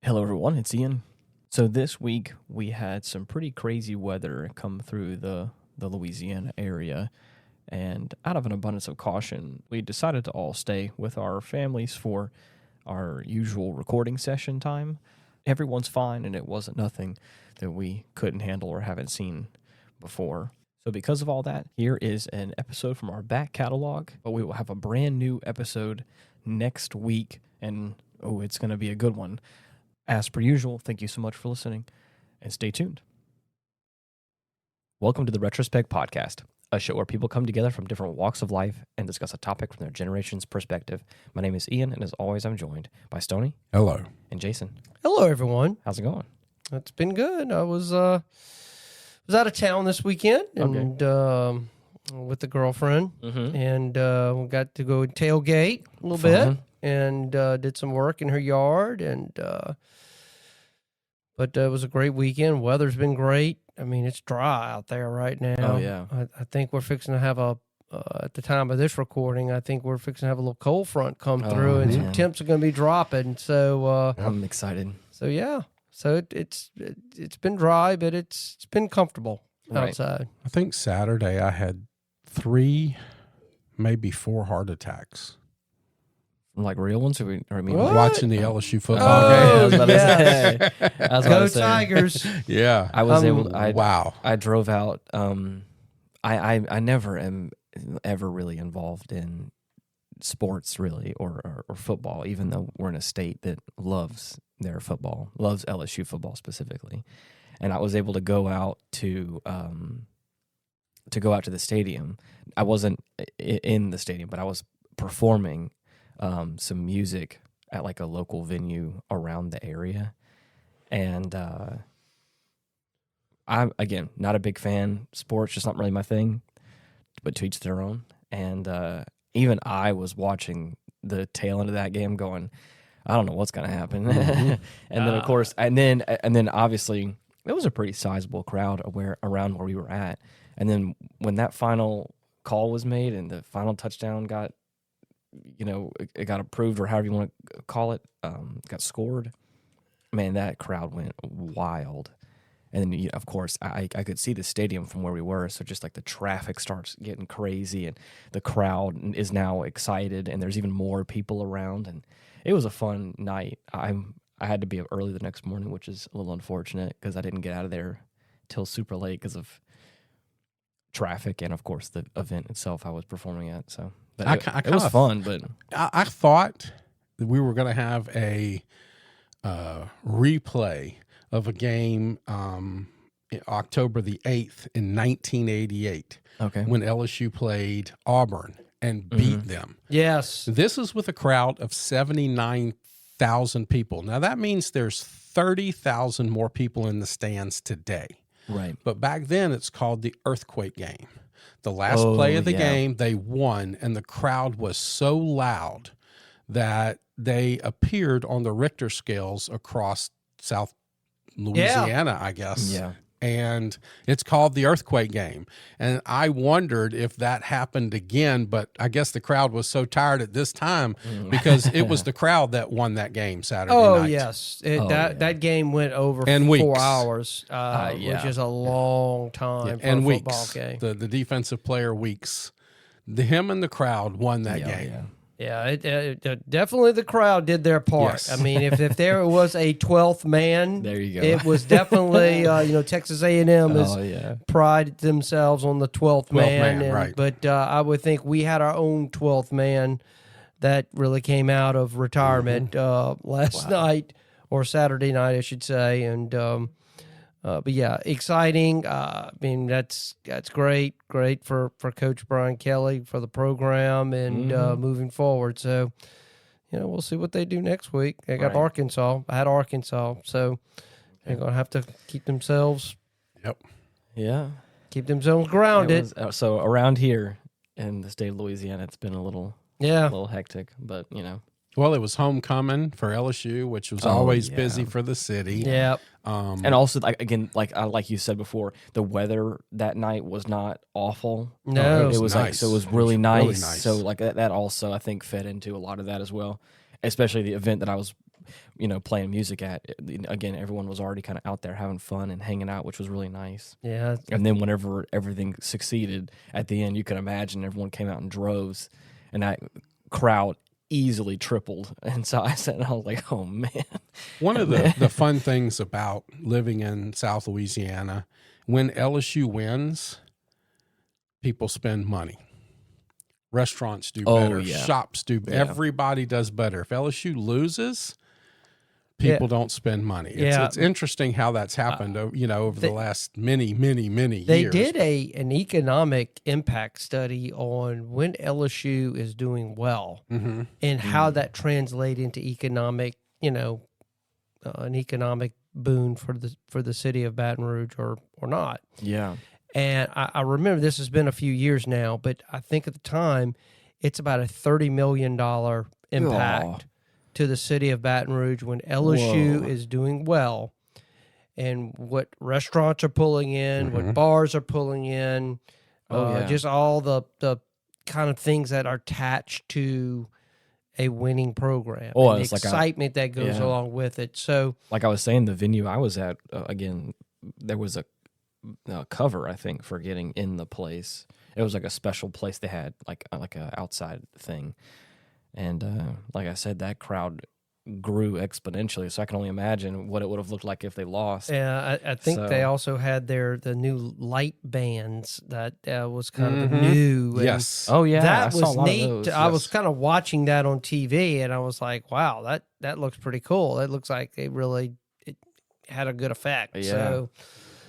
Hello, everyone. It's Ian. So this week we had some pretty crazy weather come through the Louisiana area, and out of an abundance of caution, we decided to all stay with our families for our usual recording session time. Everyone's fine, and it wasn't nothing that we couldn't handle or haven't seen before. So because of all that, here is an episode from our back catalog, but we will have a brand new episode next week, and it's going to be a good one. As per usual, thank you so much for listening, and stay tuned. Welcome to the Retrospect podcast, a show where people come together from different walks of life and discuss a topic from their generation's perspective. My name is Ian, and as always, I'm joined by Stoney. Hello. And Jason. Hello, everyone. How's it going? It's been good. I was out of town this weekend and with the girlfriend, and we got to go tailgate a little bit and did some work in her yard, and but it was a great weekend. Weather's been great. I mean, it's dry out there right now. Oh, yeah. I think we're fixing to have at the time of this recording, I think we're fixing to have a little cold front come through, and some temps are going to be dropping. So I'm excited. So yeah, so it's been dry, but it's been comfortable outside. I think Saturday I had 3, maybe 4 heart attacks. Like real ones? Or I mean, What? Watching the LSU football Oh, game. I was about to say. I was about Go to say. Tigers! Yeah. I was able to, Wow. I drove out. I never am ever really involved in sports, really, or football, even though we're in a state that loves their football, loves LSU football specifically. And I was able to go out to the stadium. I wasn't in the stadium, but I was performing some music at like a local venue around the area. And I'm, again, not a big fan. Sports just not really my thing, but to each their own. And even I was watching the tail end of that game going, I don't know what's going to happen. And then, of course, and then obviously, it was a pretty sizable crowd around where we were at. And then when that final call was made and the final touchdown got, it got approved, or however you want to call it, got scored, man, that crowd went wild. And then, of course, I could see the stadium from where we were, so just like the traffic starts getting crazy, and the crowd is now excited, and there's even more people around, and it was a fun night. I had to be up early the next morning, which is a little unfortunate because I didn't get out of there till super late because of traffic and, of course, the event itself I was performing at. So, but it was fun. But I thought that we were going to have a replay of a game October the 8th in 1988 when LSU played Auburn and beat them. Yes. This is with a crowd of 79,000 people. Now, that means there's 30,000 more people in the stands today. Right. But back then, it's called the earthquake game. The last play of the game, they won, and the crowd was so loud that they appeared on the Richter scales across South Louisiana, I guess. Yeah. And it's called the earthquake game. And I wondered if that happened again, but I guess the crowd was so tired at this time because it was the crowd that won that game Saturday night. Oh, yes. That game went over And 4 weeks. hours, which is a long time for and a weeks. football game. The defensive player weeks. Him and the crowd won that game. Yeah. Yeah, it definitely the crowd did their part. Yes. I mean, if there was a 12th man, There you go. it was definitely Texas A&M has prided themselves on the 12th man. Right. But I would think we had our own 12th man that really came out of retirement last night, or Saturday night, I should say. And but yeah, exciting. I mean, that's great for Coach Brian Kelly for the program and moving forward. So, we'll see what they do next week. They got Arkansas. I had Arkansas, so they're gonna have to keep themselves. Yep. Yeah. Keep themselves grounded. So around here in the state of Louisiana, it's been a little hectic, but Well, it was homecoming for LSU, which was always busy for the city. Yeah. And also, like you said before, the weather that night was not awful. No, it was nice. it was really nice. Really nice. So that also I think fed into a lot of that as well, especially the event that I was playing music at. Again, everyone was already kind of out there having fun and hanging out, which was really nice. Yeah. And then whenever everything succeeded at the end, you can imagine everyone came out in droves, and that crowd easily tripled. And so I was like, oh man. One of the fun things about living in South Louisiana, when LSU wins, people spend money. Restaurants do better. Yeah. Shops do. Yeah. Everybody does better. If LSU loses, people don't spend money. It's interesting how that's happened. Over the last many years. They did an economic impact study on when LSU is doing well and how that translates into economic, an economic boon for the city of Baton Rouge or not. Yeah. And I remember this has been a few years now, but I think at the time it's about a $30 million impact to the city of Baton Rouge when LSU is doing well, and what restaurants are pulling in, what bars are pulling in, just all the kind of things that are attached to a winning program. Oh, and the it's like excitement that goes along with it. So, like I was saying, the venue I was at, again, there was a cover, I think, for getting in the place. It was like a special place they had, like a outside thing. And like I said, that crowd grew exponentially. So I can only imagine what it would have looked like if they lost. Yeah, I think they also had the new light bands that was kind of new. And yes. Oh yeah, that I saw was a lot neat. of those. I was kind of watching that on TV, and I was like, "Wow, that looks pretty cool. It looks like it had a good effect." Yeah. So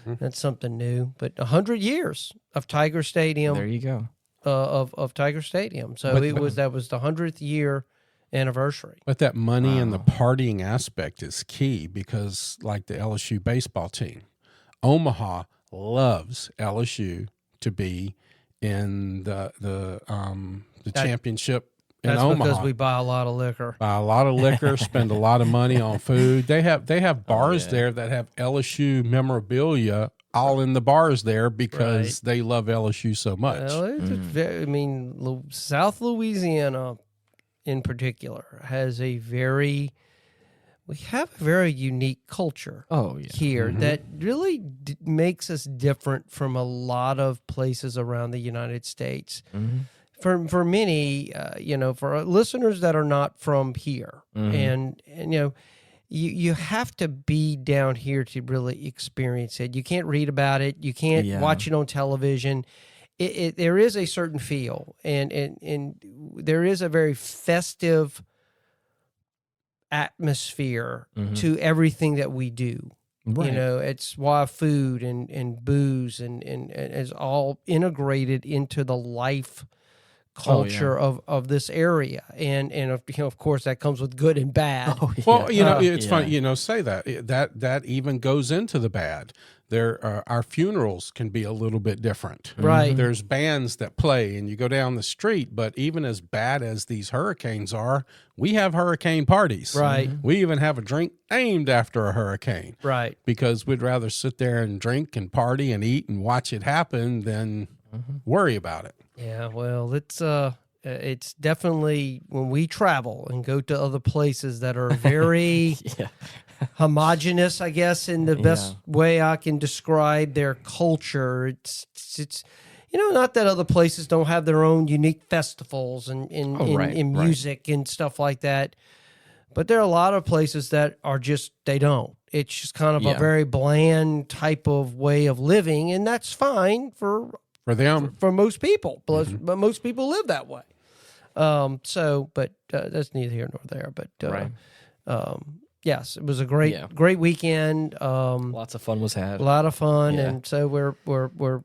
that's something new. But 100 years of Tiger Stadium. There you go. Of Tiger Stadium. So that was the 100th year anniversary. But that money and the partying aspect is key because, like the LSU baseball team, Omaha loves LSU to be in the championship in That's Omaha. because we buy a lot of liquor. Buy a lot of liquor, spend a lot of money on food. They have bars there that have LSU memorabilia all in the bars there because they love LSU so much. Well, South Louisiana in particular has we have a very unique culture here that really makes us different from a lot of places around the United States. For many, for listeners that are not from here, and you have to be down here to really experience it. You can't read about it. You can't watch it on television. There is a certain feel, and there is a very festive atmosphere to everything that we do. Right. It's why food and booze and is all integrated into the life culture of this area, and of course that comes with good and bad. Well, it's funny, say that even goes into the bad. There, our funerals can be a little bit different. Right. There's bands that play, and you go down the street. But even as bad as these hurricanes are, we have hurricane parties. Right. We even have a drink named after a hurricane. Right. Because we'd rather sit there and drink and party and eat and watch it happen than worry about it. Yeah, well, it's definitely when we travel and go to other places that are very homogenous, I guess, in the best way I can describe their culture. It's not that other places don't have their own unique festivals and in music and stuff like that, but there are a lot of places that are just they don't. It's just kind of a very bland type of way of living, and that's fine for them, for most people, but most people live that way. But that's neither here nor there. But yes, it was a great weekend. Lots of fun was had. A lot of fun, and so we're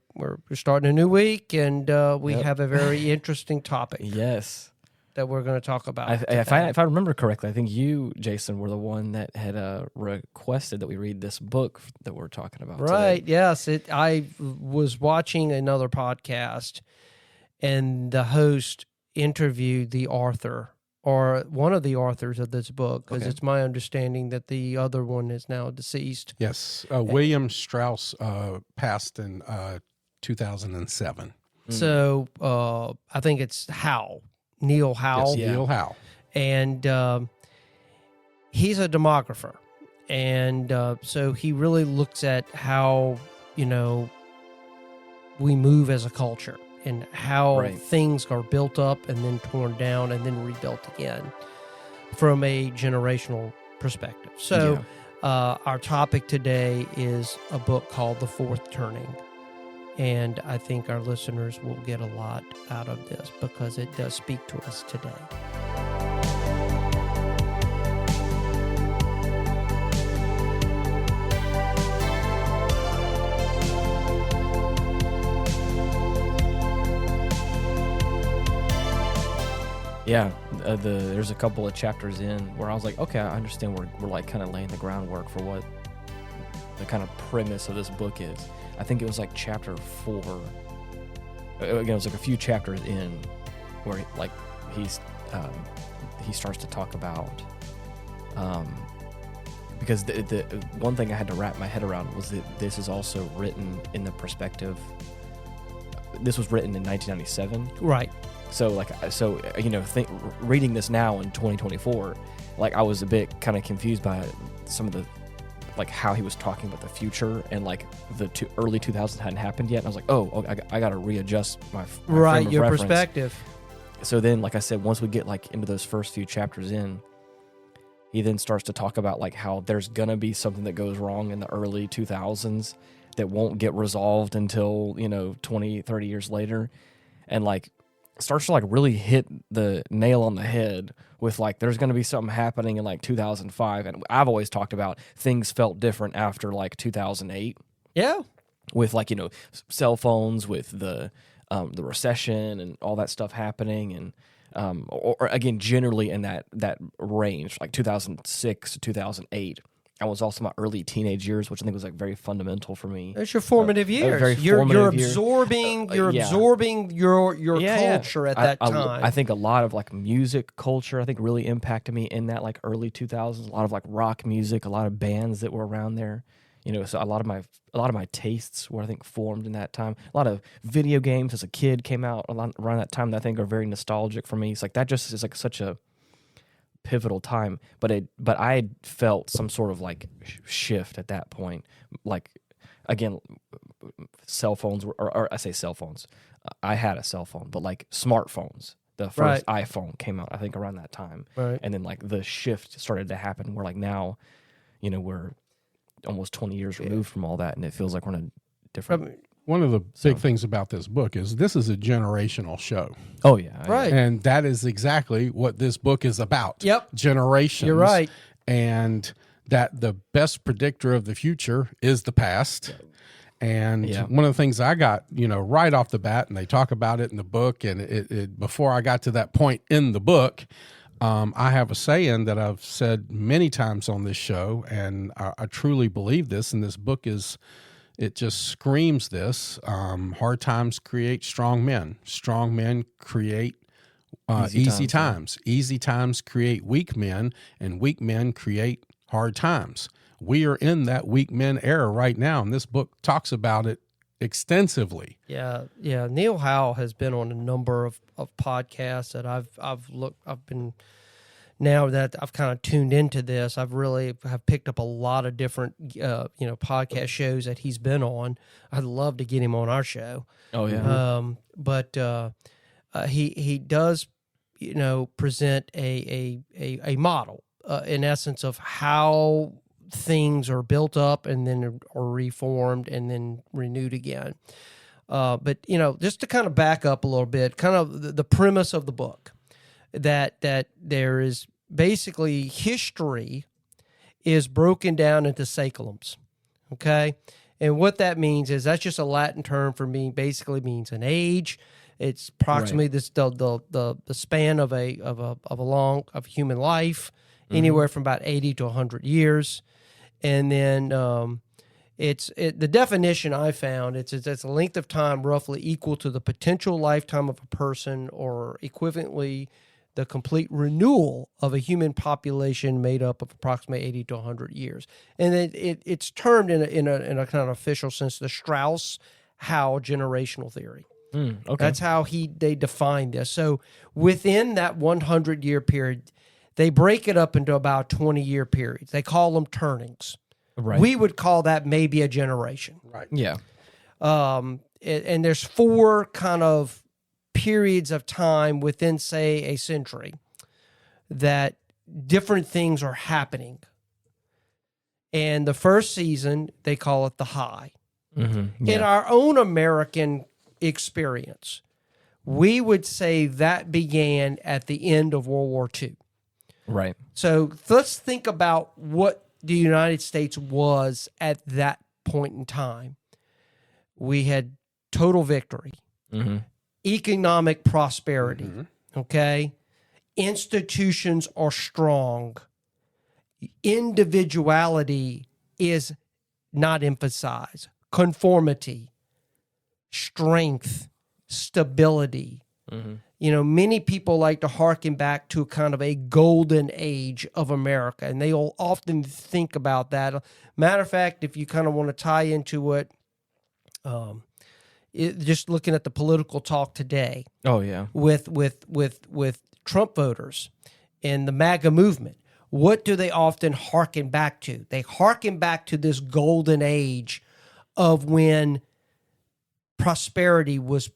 starting a new week, and we have a very interesting topic. Yes. That we're going to talk about. If I remember correctly, I think you, Jason, were the one that had requested that we read this book that we're talking about. Right? Today. Yes. I was watching another podcast, and the host interviewed the author or one of the authors of this book, because it's my understanding that the other one is now deceased. Yes, William Strauss passed in 2007. So I think it's Howe. Neil Howe. Yes, Neil Howe. And he's a demographer. And so he really looks at how, we move as a culture and how things are built up and then torn down and then rebuilt again from a generational perspective. So our topic today is a book called The Fourth Turning. And I think our listeners will get a lot out of this because it does speak to us today. Yeah, there's a couple of chapters in where I was like, okay, I understand we're like kind of laying the groundwork for what the kind of premise of this book is. I think it was like chapter 4. Again, it was like a few chapters in where he starts to talk about because the one thing I had to wrap my head around was that this is also written in the perspective. This was written in 1997, right? So reading this now in 2024, like I was a bit kind of confused by some of the, like how he was talking about the future and like the early 2000s hadn't happened yet. And I was like, I got to readjust my frame of your reference. Perspective. So then, like I said, once we get like into those first few chapters in, he then starts to talk about like how there's going to be something that goes wrong in the early 2000s that won't get resolved until, 20, 30 years later. And like starts to like really hit the nail on the head with like there's going to be something happening in like 2005. And I've always talked about things felt different after like 2008. Yeah. With like, cell phones, with the recession and all that stuff happening. And or again, generally in that range, like 2006 to 2008. I was also my early teenage years, which I think was like very fundamental for me. It's your formative years. Very You're formative absorbing. You're absorbing your culture at that time. I think a lot of like music culture, I think really impacted me in that like early 2000s. A lot of like rock music, a lot of bands that were around there. So a lot of my tastes were I think formed in that time. A lot of video games as a kid came out around that time that I think are very nostalgic for me. It's like that just is like such a pivotal time, but I felt some sort of like shift at that point. Like again, cell phones or I say cell phones. I had a cell phone, but like smartphones. The first iPhone came out, I think, around that time, and then like the shift started to happen. Where like now, we're almost 20 years removed from all that, and it feels like we're in a different. One of the big things about this book is this is a generational show. Oh, yeah. Right. And that is exactly what this book is about. Yep. Generations. You're right. And that the best predictor of the future is the past. And one of the things I got, right off the bat, and they talk about it in the book, and it before I got to that point in the book, I have a saying that I've said many times on this show, and I truly believe this, and this book it just screams this. Hard times create strong men. Strong men create easy times. Easy times create weak men, and weak men create hard times. We are in that weak men era right now, and this book talks about it extensively. Yeah. Neil Howe has been on a number of podcasts that I've been. Now that I've kind of tuned into this, I've really have picked up a lot of different, podcast shows that he's been on. I'd love to get him on our show. Oh yeah. But he does, present a model, in essence, of how things are built up and then are reformed and then renewed again. But just to kind of back up a little bit, kind of the premise of the book. That there is basically history is broken down into saeculums, okay? And what that means is that's just a Latin term for basically means an age. It's approximately the span of a human life, anywhere from about 80 to 100 years, and then the definition I found it's a length of time roughly equal to the potential lifetime of a person, or equivalently the complete renewal of a human population made up of approximately 80 to 100 years. And it's termed in a kind of official sense the Strauss Howe generational theory. Okay. That's how they define this. So within that 100-year period, They break it up into about 20-year periods. They call them turnings. Right. We would call that maybe a generation. Right. Yeah. And there's 4 kind of periods of time within, say, a century that different things are happening. And the first season, they call it the high. Mm-hmm. In our own American experience, we would say that began at the end of World War II. Right. So let's think about what the United States was at that point in time. We had total victory, economic prosperity, okay? Institutions are strong. Individuality is not emphasized. Conformity, strength, stability. You know, many people like to hearken back to kind of a golden age of America, and they'll often think about that. Matter of fact, if you kind of want to tie into it, just looking at the political talk today, Oh yeah. with Trump voters and the MAGA movement, what do they often hearken back to? They hearken back to this golden age of when prosperity was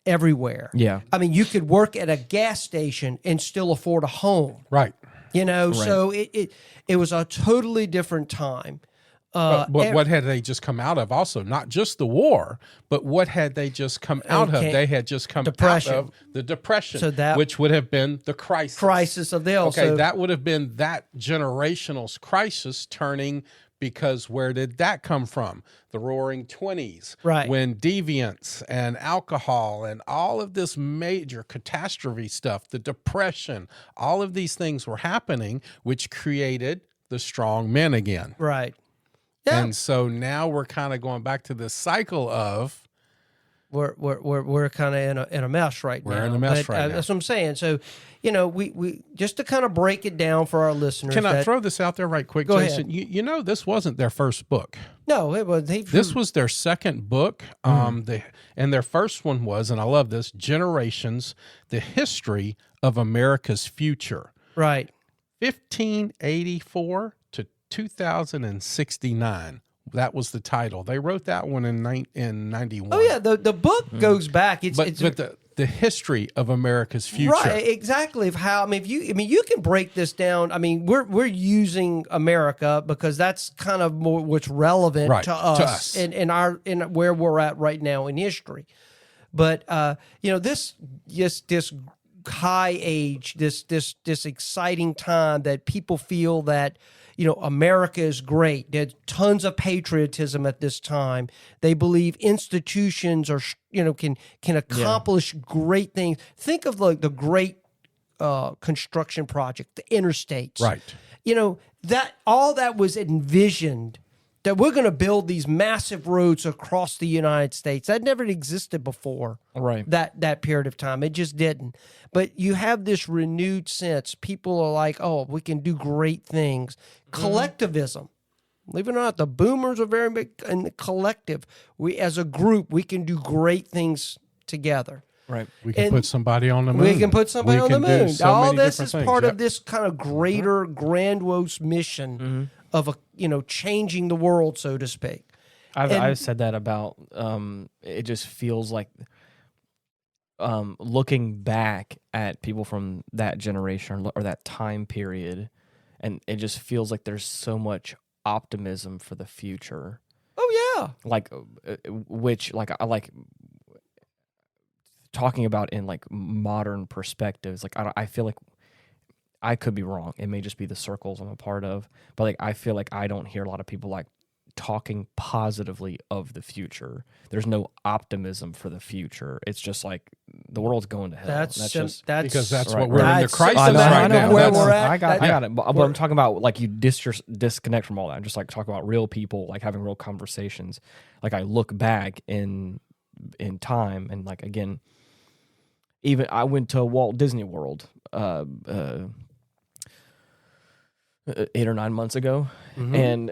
everywhere. Yeah. I mean, you could work at a gas station and still afford a home. Right. You know, so it was a totally different time. But what had they just come out of also? Not just the war, but what had they just come out of? They had just come Depression. out of the Depression, So that- which would have been the crisis. Crisis of the also. Okay, that would have been that generational crisis turning, because where did that come from? The Roaring 20s, Right. when deviance and alcohol and all of this major catastrophe stuff, the Depression, all of these things were happening, which created the strong men again. Right. Yeah. And so now we're kind of going back to this cycle of We're kind of in a mess right now. We're in a mess right now. That's what I'm saying. So, you know, we just to kind of break it down for our listeners. Can I throw this out there right quick, Go Jason? ahead. You know, this wasn't their first book. No, it was. This was their second book. And their first one was, and I love this, Generations, the History of America's Future. right. 1584 to 2069. That was the title. They wrote that one in 91. Oh yeah, the book goes back. It's But the history of America's future. right, exactly. Of how you can break this down. I mean, we're using America because that's kind of more what's relevant Right, to to us, us. in where we're at right now in history. But you know, this high age, this exciting time that people feel that, you know, America is great. There's tons of patriotism at this time. They believe institutions are, you know, can accomplish great things. Think of like the great construction project, the interstates. Right. You know, that all that was envisioned, that we're going to build these massive roads across the United States. That never existed before. Right. That period of time. It just didn't. But you have this renewed sense. People are like, oh, we can do great things. Collectivism. Believe it or not, the boomers are very big in the collective. We, as a group, we can do great things together. Right. We can And put somebody on the moon. We can put somebody on the can do moon. so All many this different is things. part Yep. of this kind of greater, grandiose mission of changing the world, so to speak. I've said that about it just feels like looking back at people from that generation or that time period, and it just feels like there's so much optimism for the future. Oh yeah, Like which like I like talking about in like modern perspectives. Like I feel like I could be wrong. It may just be the circles I'm a part of, but like I feel like I don't hear a lot of people like talking positively of the future. There's no optimism for the future. It's just like the world's going to hell. that's because that's Right, what we're in the That's crisis I know right now. where That's- we're at. I got That- it. But I'm talking about like you disconnect from all that and just like talk about real people, like having real conversations. Like I look back in time and like again, even I went to Walt Disney World 8 or 9 months ago, and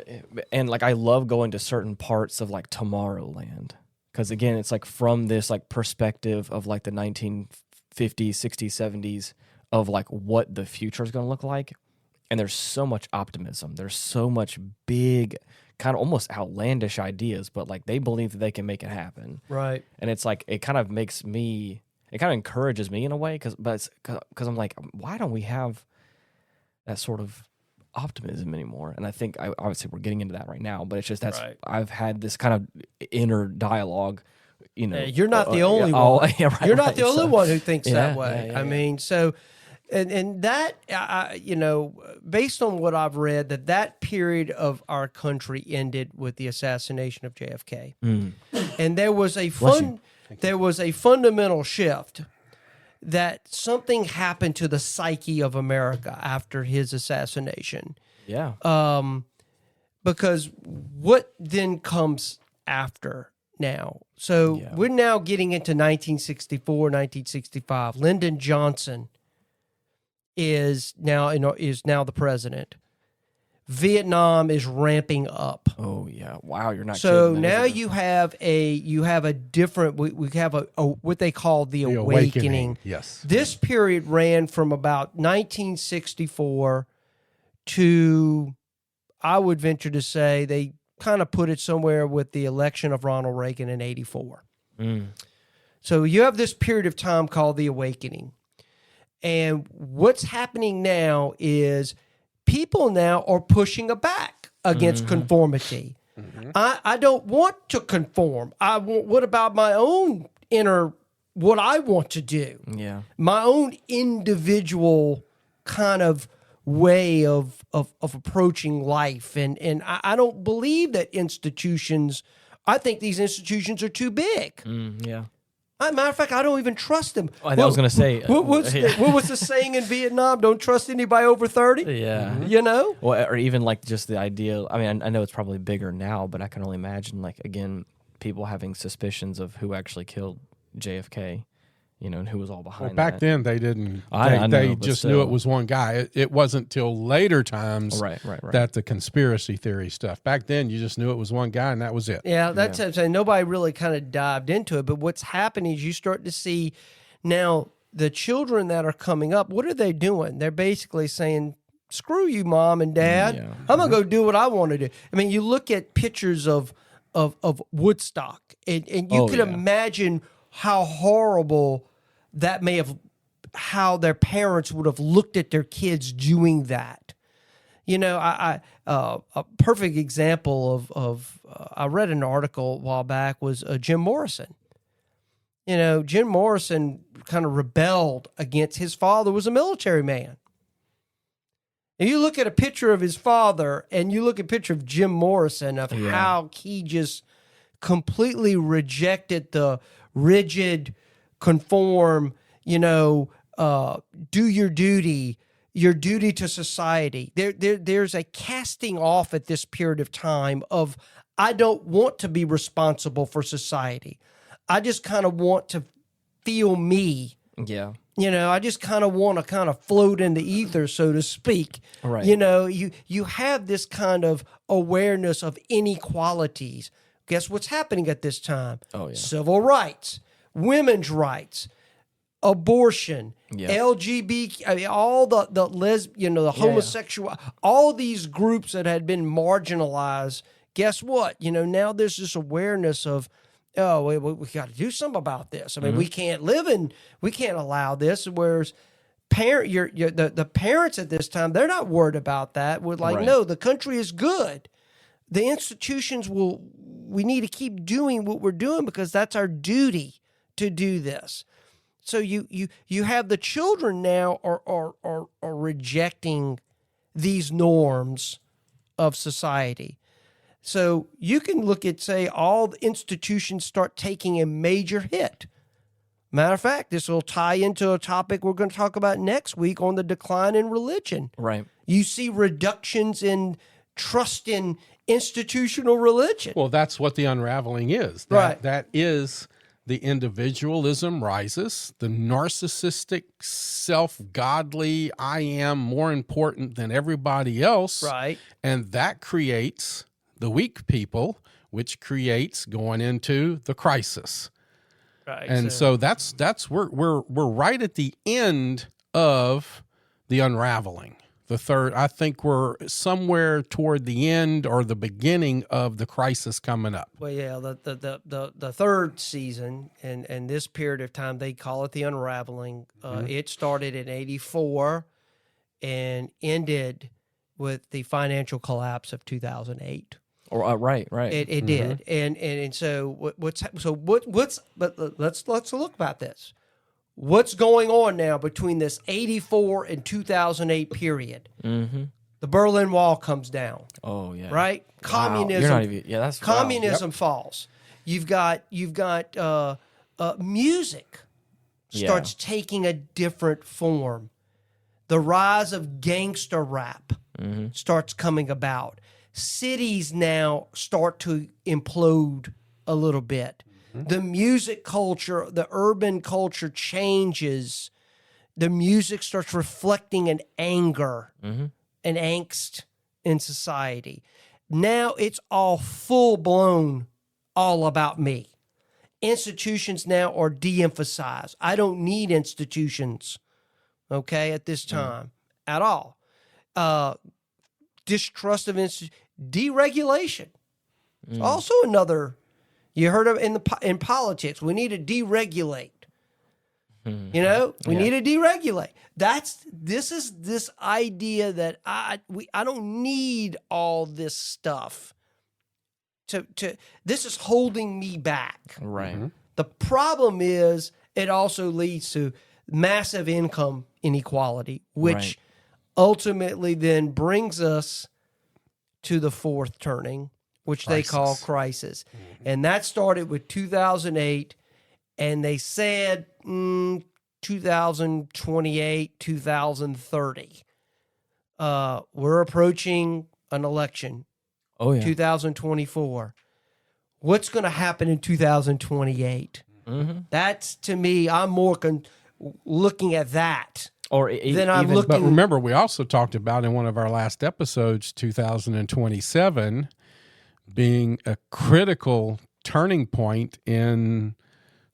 like I love going to certain parts of like Tomorrowland because again it's like from this like perspective of like the 1950s, 60s, 70s of like what the future is going to look like. And there's so much optimism. There's so much big, kind of almost outlandish ideas, but like they believe that they can make it happen. Right. And it's like, it kind of makes me, it kind of encourages me in a way, because I'm like, why don't we have that sort of optimism anymore? And I think, obviously we're getting into that right now, but it's just Right. I've had this kind of inner dialogue, you know. You're not the only one. Yeah, right, You're not right. the only So- one who thinks Yeah, that way. yeah, I yeah. mean, so, and that, you know, based on what I've read, that period of our country ended with the assassination of JFK, and there was a fundamental shift, that something happened to the psyche of America after his assassination. Yeah. Because what then comes after now? So Yeah. we're now getting into 1964, 1965. Lyndon Johnson is now the president. Vietnam is ramping up. Oh yeah. Wow. You're not. So kidding. That now is a- you have a different, we have a what they call the awakening. Yes. This period ran from about 1964 to, I would venture to say, they kind of put it somewhere with the election of Ronald Reagan in 84. So you have this period of time called the awakening. And what's happening now is people now are pushing back against conformity. I don't want to conform. What about my own inner, what I want to do? Yeah. My own individual kind of way of approaching life. And I don't believe that institutions, I think these institutions are too big. Yeah. Matter of fact, I don't even trust them. I was going to say. What was the saying in Vietnam? Don't trust anybody over 30? Yeah. You know? Well, or even like just the idea. I mean, I know it's probably bigger now, but I can only imagine, like, again, people having suspicions of who actually killed JFK, you know, and who was all behind Well, back that. then they didn't. I know, They but just still. knew it was one guy. It wasn't till later times Right. that the conspiracy theory stuff. Back then, you just knew it was one guy, and that was it. Yeah, that's what I'm saying. Nobody really kind of dived into it. But what's happening is you start to see now the children that are coming up, what are they doing? They're basically saying, screw you, mom and dad. Yeah. I'm going to go do what I want to do. I mean, you look at pictures of Woodstock, and you can imagine how horrible that may have, how their parents would have looked at their kids doing that. You know, a perfect example of I read an article a while back was Jim Morrison. You know, Jim Morrison kind of rebelled against his father, was a military man. And you look at a picture of his father and you look at a picture of Jim Morrison, of how he just completely rejected the rigid, conform, you know, do your duty to society. There's a casting off at this period of time of, I don't want to be responsible for society. I just kind of want to feel me. Yeah. You know, I just kind of want to kind of float in the ether, so to speak. Right. You know, you have this kind of awareness of inequalities. Guess what's happening at this time? Oh, yeah. Civil rights, women's rights, abortion, Yeah. LGBT, I mean, all the the homosexual, all these groups that had been marginalized. Guess what? You know, now there's this awareness of, oh, we got to do something about this. I mean, we can't allow this. Whereas the parents at this time, they're not worried about that. We're like, Right. no, the country is good. The institutions we need to keep doing what we're doing because that's our duty to do this. So you have the children now are rejecting these norms of society. So you can look at, say, all the institutions start taking a major hit. Matter of fact, this will tie into a topic we're going to talk about next week on the decline in religion. Right. You see reductions in trust in institutional religion. Well, that's what the unraveling is. Right. That is the individualism rises, the narcissistic, self-godly, I am more important than everybody else. Right. And that creates the weak people, which creates going into the crisis. Right. And so that's we're right at the end of the unraveling. The third, I think we're somewhere toward the end or the beginning of the crisis coming up. Well, yeah, the third season and this period of time, they call it the unraveling. It started in '84 and ended with the financial collapse of 2008. Or right. It did, and so but let's look about this. What's going on now between this 84 and 2008 period? Mm-hmm. The Berlin Wall comes down. Oh yeah. Right? Wow. Communism. You're not even, yeah, that's communism falls. You've got music starts taking a different form. The rise of gangster rap starts coming about. Cities now start to implode a little bit. The music culture, the urban culture changes. The music starts reflecting an anger, an angst in society. Now it's all full-blown, all about me. Institutions now are de-emphasized. I don't need institutions, okay, at this time at all. Distrust of institutions. Deregulation. It's also another... You heard of in politics, we need to deregulate. You know, we need to deregulate. This idea that I don't need all this stuff. This is holding me back. Right. The problem is it also leads to massive income inequality, which ultimately then brings us to the fourth turning, which they call crisis. And that started with 2008, and they said 2028, 2030. We're approaching an election. Oh, yeah. 2024. What's going to happen in 2028? That's, to me, I'm more looking at that. Or then I'm looking. But remember, we also talked about in one of our last episodes, 2027 being a critical turning point in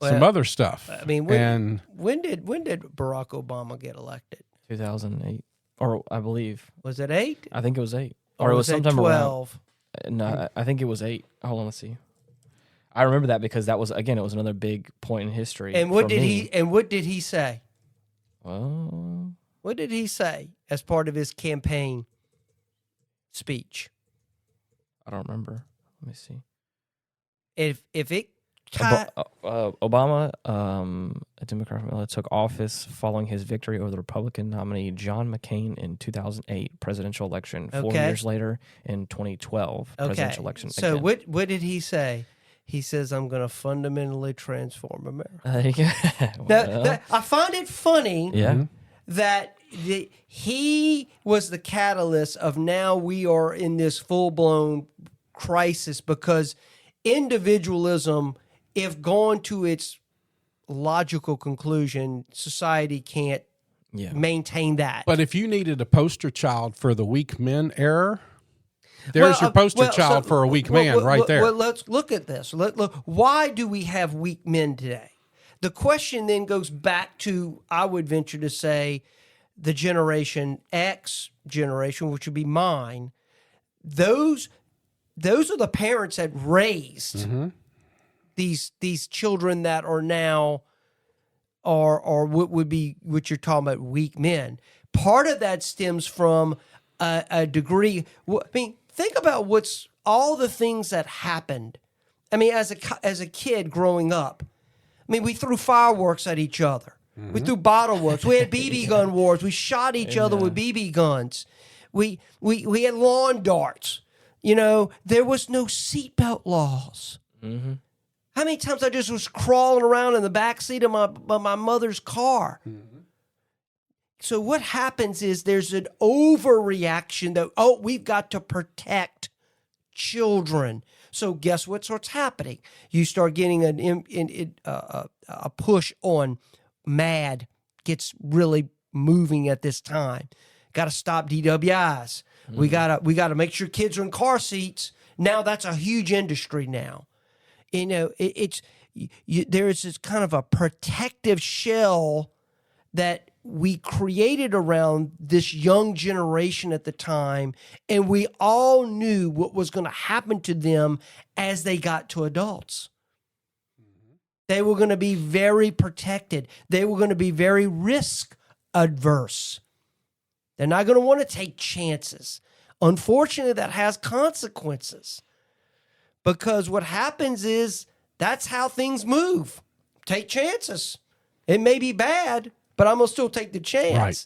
some other stuff. I mean, when did Barack Obama get elected? 2008, or I believe. Was it 8? I think it was 8, or it was sometime 12? Around. No, I think it was 8. Hold on, let's see. I remember that because that was, again, it was another big point in history. And what did he say? Well, what did he say as part of his campaign speech? I don't remember. Let me see. If it Obama, a Democrat from Illinois, took office following his victory over the Republican nominee John McCain in 2008 presidential election. 4 years later, in 2012 presidential election. So again. What did he say? He says, "I'm going to fundamentally transform America." Now, I find it funny that he was the catalyst of now we are in this full-blown crisis because individualism, if gone to its logical conclusion, society can't maintain that. But if you needed a poster child for the weak men era, there's your poster child for a weak man right there. Well, let's look at this. Look, why do we have weak men today? The question then goes back to, I would venture to say, the Generation X generation, which would be mine. Those are the parents that raised these children that are now or what would be what you're talking about, weak men. Part of that stems from a degree. I mean, think about all the things that happened. I mean, as a kid growing up, I mean, we threw fireworks at each other. We threw bottle wars. We had BB gun wars. We shot each other with BB guns. We had lawn darts. You know, there was no seatbelt laws. How many times I just was crawling around in the backseat of my mother's car? So what happens is there's an overreaction that, we've got to protect children. So guess what's happening? You start getting a push on MAD gets really moving at this time. Got to stop DWIs. We gotta make sure kids are in car seats. Now that's a huge industry now. You know, there is this kind of a protective shell that we created around this young generation at the time, and we all knew what was going to happen to them as they got to adults. They were going to be very protected. They were going to be very risk adverse. They're not going to want to take chances. Unfortunately, that has consequences, because what happens is that's how things move. Take chances. It may be bad, but I'm going to still take the chance.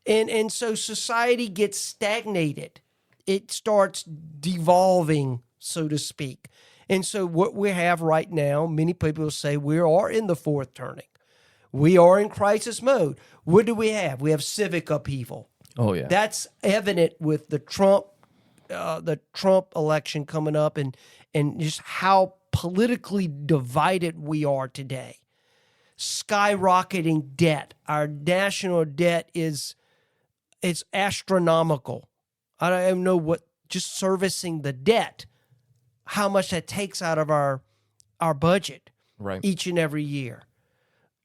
Right. And so society gets stagnated. It starts devolving, so to speak. And so what we have right now, many people say we are in the fourth turning. We are in crisis mode. What do we have? We have civic upheaval. Oh, yeah. That's evident with the Trump election coming up, and just how politically divided we are today. Skyrocketing debt. Our national debt is astronomical. I don't even know what, just servicing the debt, how much that takes out of our budget each and every year.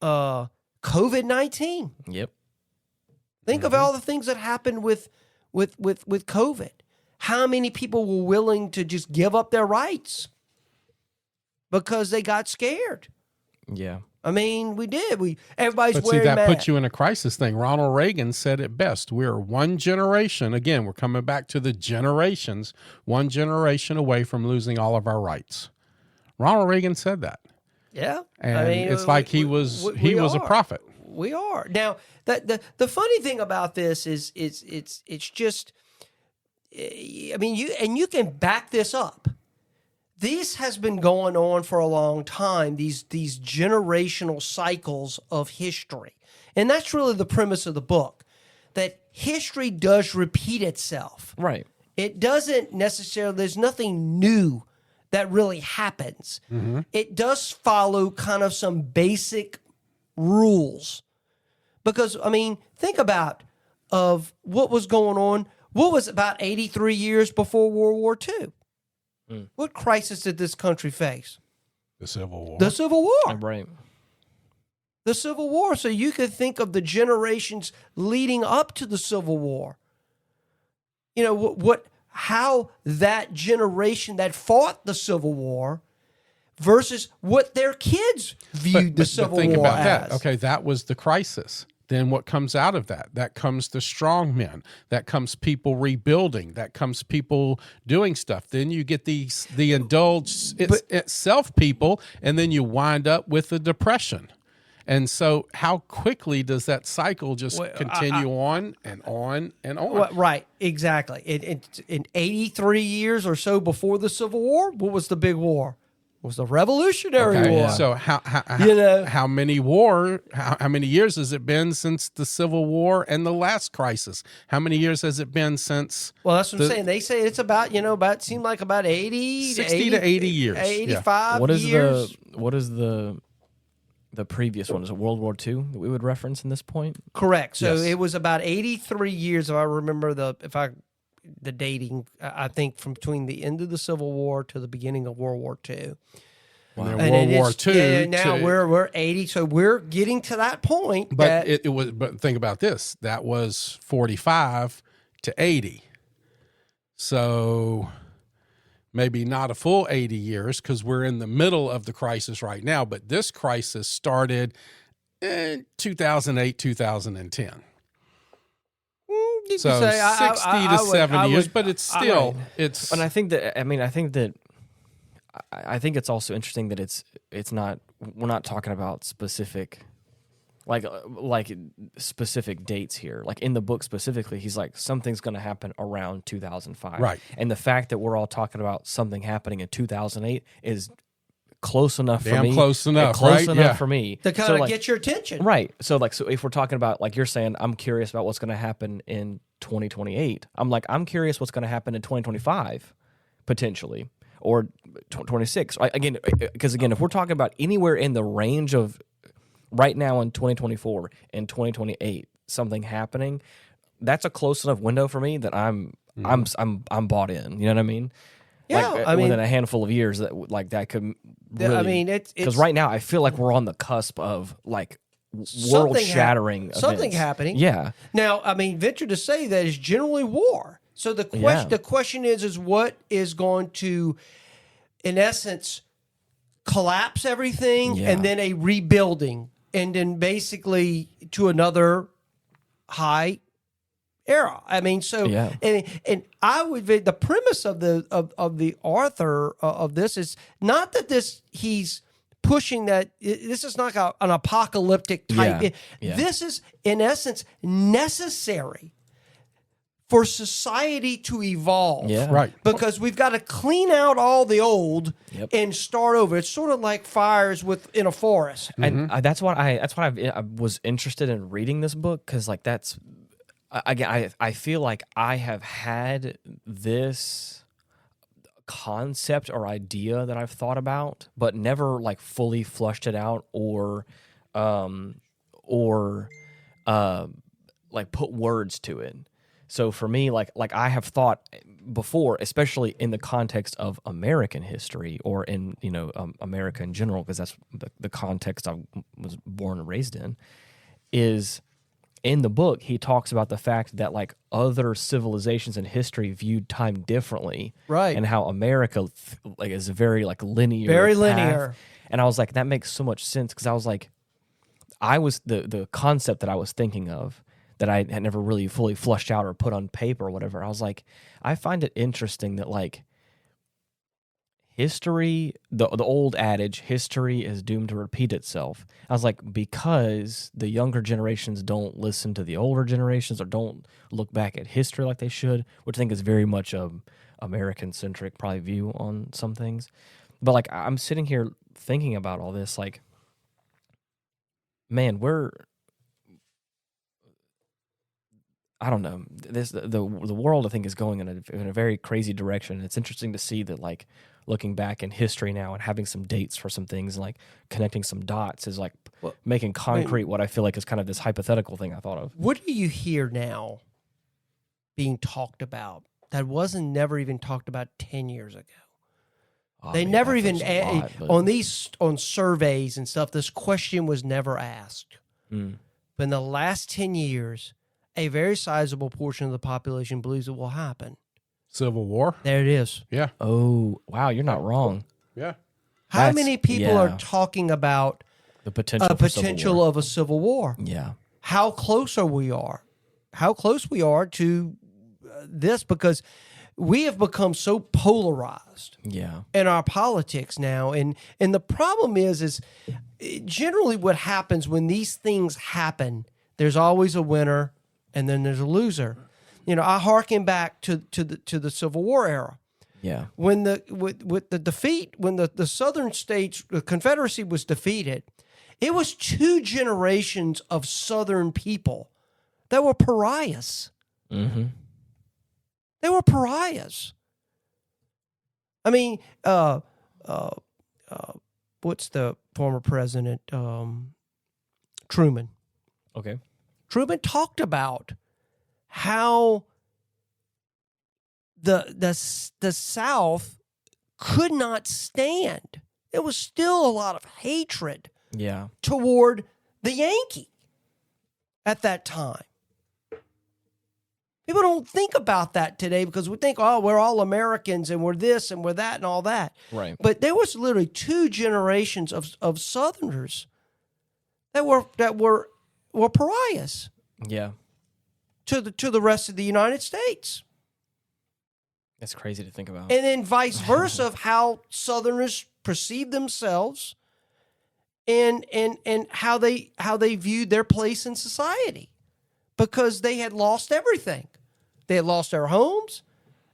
COVID-19. Yep. Think of all the things that happened with COVID. How many people were willing to just give up their rights because they got scared? Yeah. I mean, we did. Everybody's But wearing see, that masks. puts you in a crisis thing. Ronald Reagan said it best. We're one generation. Again, we're coming back to the generations, one generation away from losing all of our rights. Ronald Reagan said that. Yeah. And I mean, it's like he was a prophet. We are. Now, the funny thing about this is it's just, I mean, you can back this up. This has been going on for a long time, these generational cycles of history. And that's really the premise of the book, that history does repeat itself. Right. It doesn't necessarily, there's nothing new that really happens. Mm-hmm. It does follow kind of some basic rules. Because, I mean, think about of what was going on. What was about 83 years before World War II? What crisis did this country face? The Civil War. The Civil War. Right. The Civil War. So you could think of the generations leading up to the Civil War. You know, how that generation that fought the Civil War versus what their kids viewed the Civil War as. Think about that. Okay, that was the crisis. Then what comes out of that? That comes the strong men. That comes people rebuilding. That comes people doing stuff. Then you get the indulged itself people, and then you wind up with the depression. And so how quickly does that cycle just continue on and on and on? Well, right, exactly. In 83 years or so before the Civil War, what was the big war? It was the Revolutionary War. Yeah. So how many years has it been since the Civil War and the last crisis? How many years has it been since? Well, that's what I'm saying. They say it's about, seemed like about 60 to 80 years. 85 years. What is the previous one? Is it World War II that we would reference in this point? Correct. So Yes. it was about 83 years, if I remember the dating, I think, from between the end of the Civil War to the beginning of World War II. Wow. And then World War II. Yeah, now we're 80, so we're getting to that point. But it was. But think about this. That was 45 to 80. So maybe not a full 80 years, because we're in the middle of the crisis right now. But this crisis started in 2008, 2010. So 60 to 70 years, but it's still it's. And I think it's also interesting that it's not, we're not talking about specific specific dates here. Like in the book specifically, he's like, something's going to happen around 2005. Right. And the fact that we're all talking about something happening in 2008 is close enough for me. Close enough, close right? enough for me to kind of get your attention. Right. So if we're talking about, like you're saying, I'm curious about what's going to happen in 2028. I'm curious what's going to happen in 2025, potentially, or 26. Because if we're talking about anywhere in the range of right now in 2024 and 2028, something happening, that's a close enough window for me that I'm bought in. You know what I mean? Yeah, within a handful of years, that could really. It's because right now I feel like we're on the cusp of world-shattering something events. happening. Yeah. Now, I mean, venture to say that is generally war. So the question is what is going to, in essence, collapse everything, and then a rebuilding, and then basically to another high era. I mean, so and I would the premise of the author of this is not that he's pushing that this is not an apocalyptic type. This is in essence necessary for society to evolve. Yeah. Right. Because we've got to clean out all the old and start over. It's sort of like fires in a forest. And that's what I was interested in reading this book, because like that's again I feel like I have had this concept or idea that I've thought about, but never like fully flushed it out or like put words to it. So for me, like I have thought before, especially in the context of American history or in America in general, because that's the context I was born and raised in, is in the book he talks about the fact that like other civilizations in history viewed time differently, right? And how America like is a very like linear, very path. linear. And I was like, that makes so much sense, because I was like, the concept that I was thinking of, that I had never really fully flushed out or put on paper or whatever. I was like, I find it interesting that like history, the old adage, history is doomed to repeat itself. I was like, because the younger generations don't listen to the older generations or don't look back at history like they should, which I think is very much a American-centric probably view on some things. But like I'm sitting here thinking about all this, like, man, I don't know. The world I think is going in a very crazy direction. It's interesting to see that like looking back in history now and having some dates for some things and like connecting some dots is like making concrete what I feel like is kind of this hypothetical thing I thought of. What do you hear now being talked about that wasn't never even talked about 10 years ago? They never even on surveys and stuff. This question was never asked. But in the last 10 years, a very sizable portion of the population believes it will happen. Civil War. There it is. Yeah. Oh, wow, you're not wrong. Yeah. How many people are talking about the potential of a civil war? Yeah. How close we are to this, because we have become so polarized in our politics now. And the problem is generally what happens when these things happen, there's always a winner and then there's a loser. I hearken back to the Civil War era. Yeah. When with the defeat, when the Southern states, the Confederacy was defeated, it was 2 generations of Southern people that were pariahs. Mm-hmm. They were pariahs. I mean, what's the former president? Truman. Okay. Truman talked about how the South could not stand. There was still a lot of hatred toward the Yankee at that time. People don't think about that today because we think, oh, we're all Americans and we're this and we're that and all that. Right. But there was literally 2 generations of Southerners that were pariahs. Yeah. To the rest of the United States. That's crazy to think about. And then vice versa of how Southerners perceived themselves and how they viewed their place in society, because they had lost everything. They had lost their homes.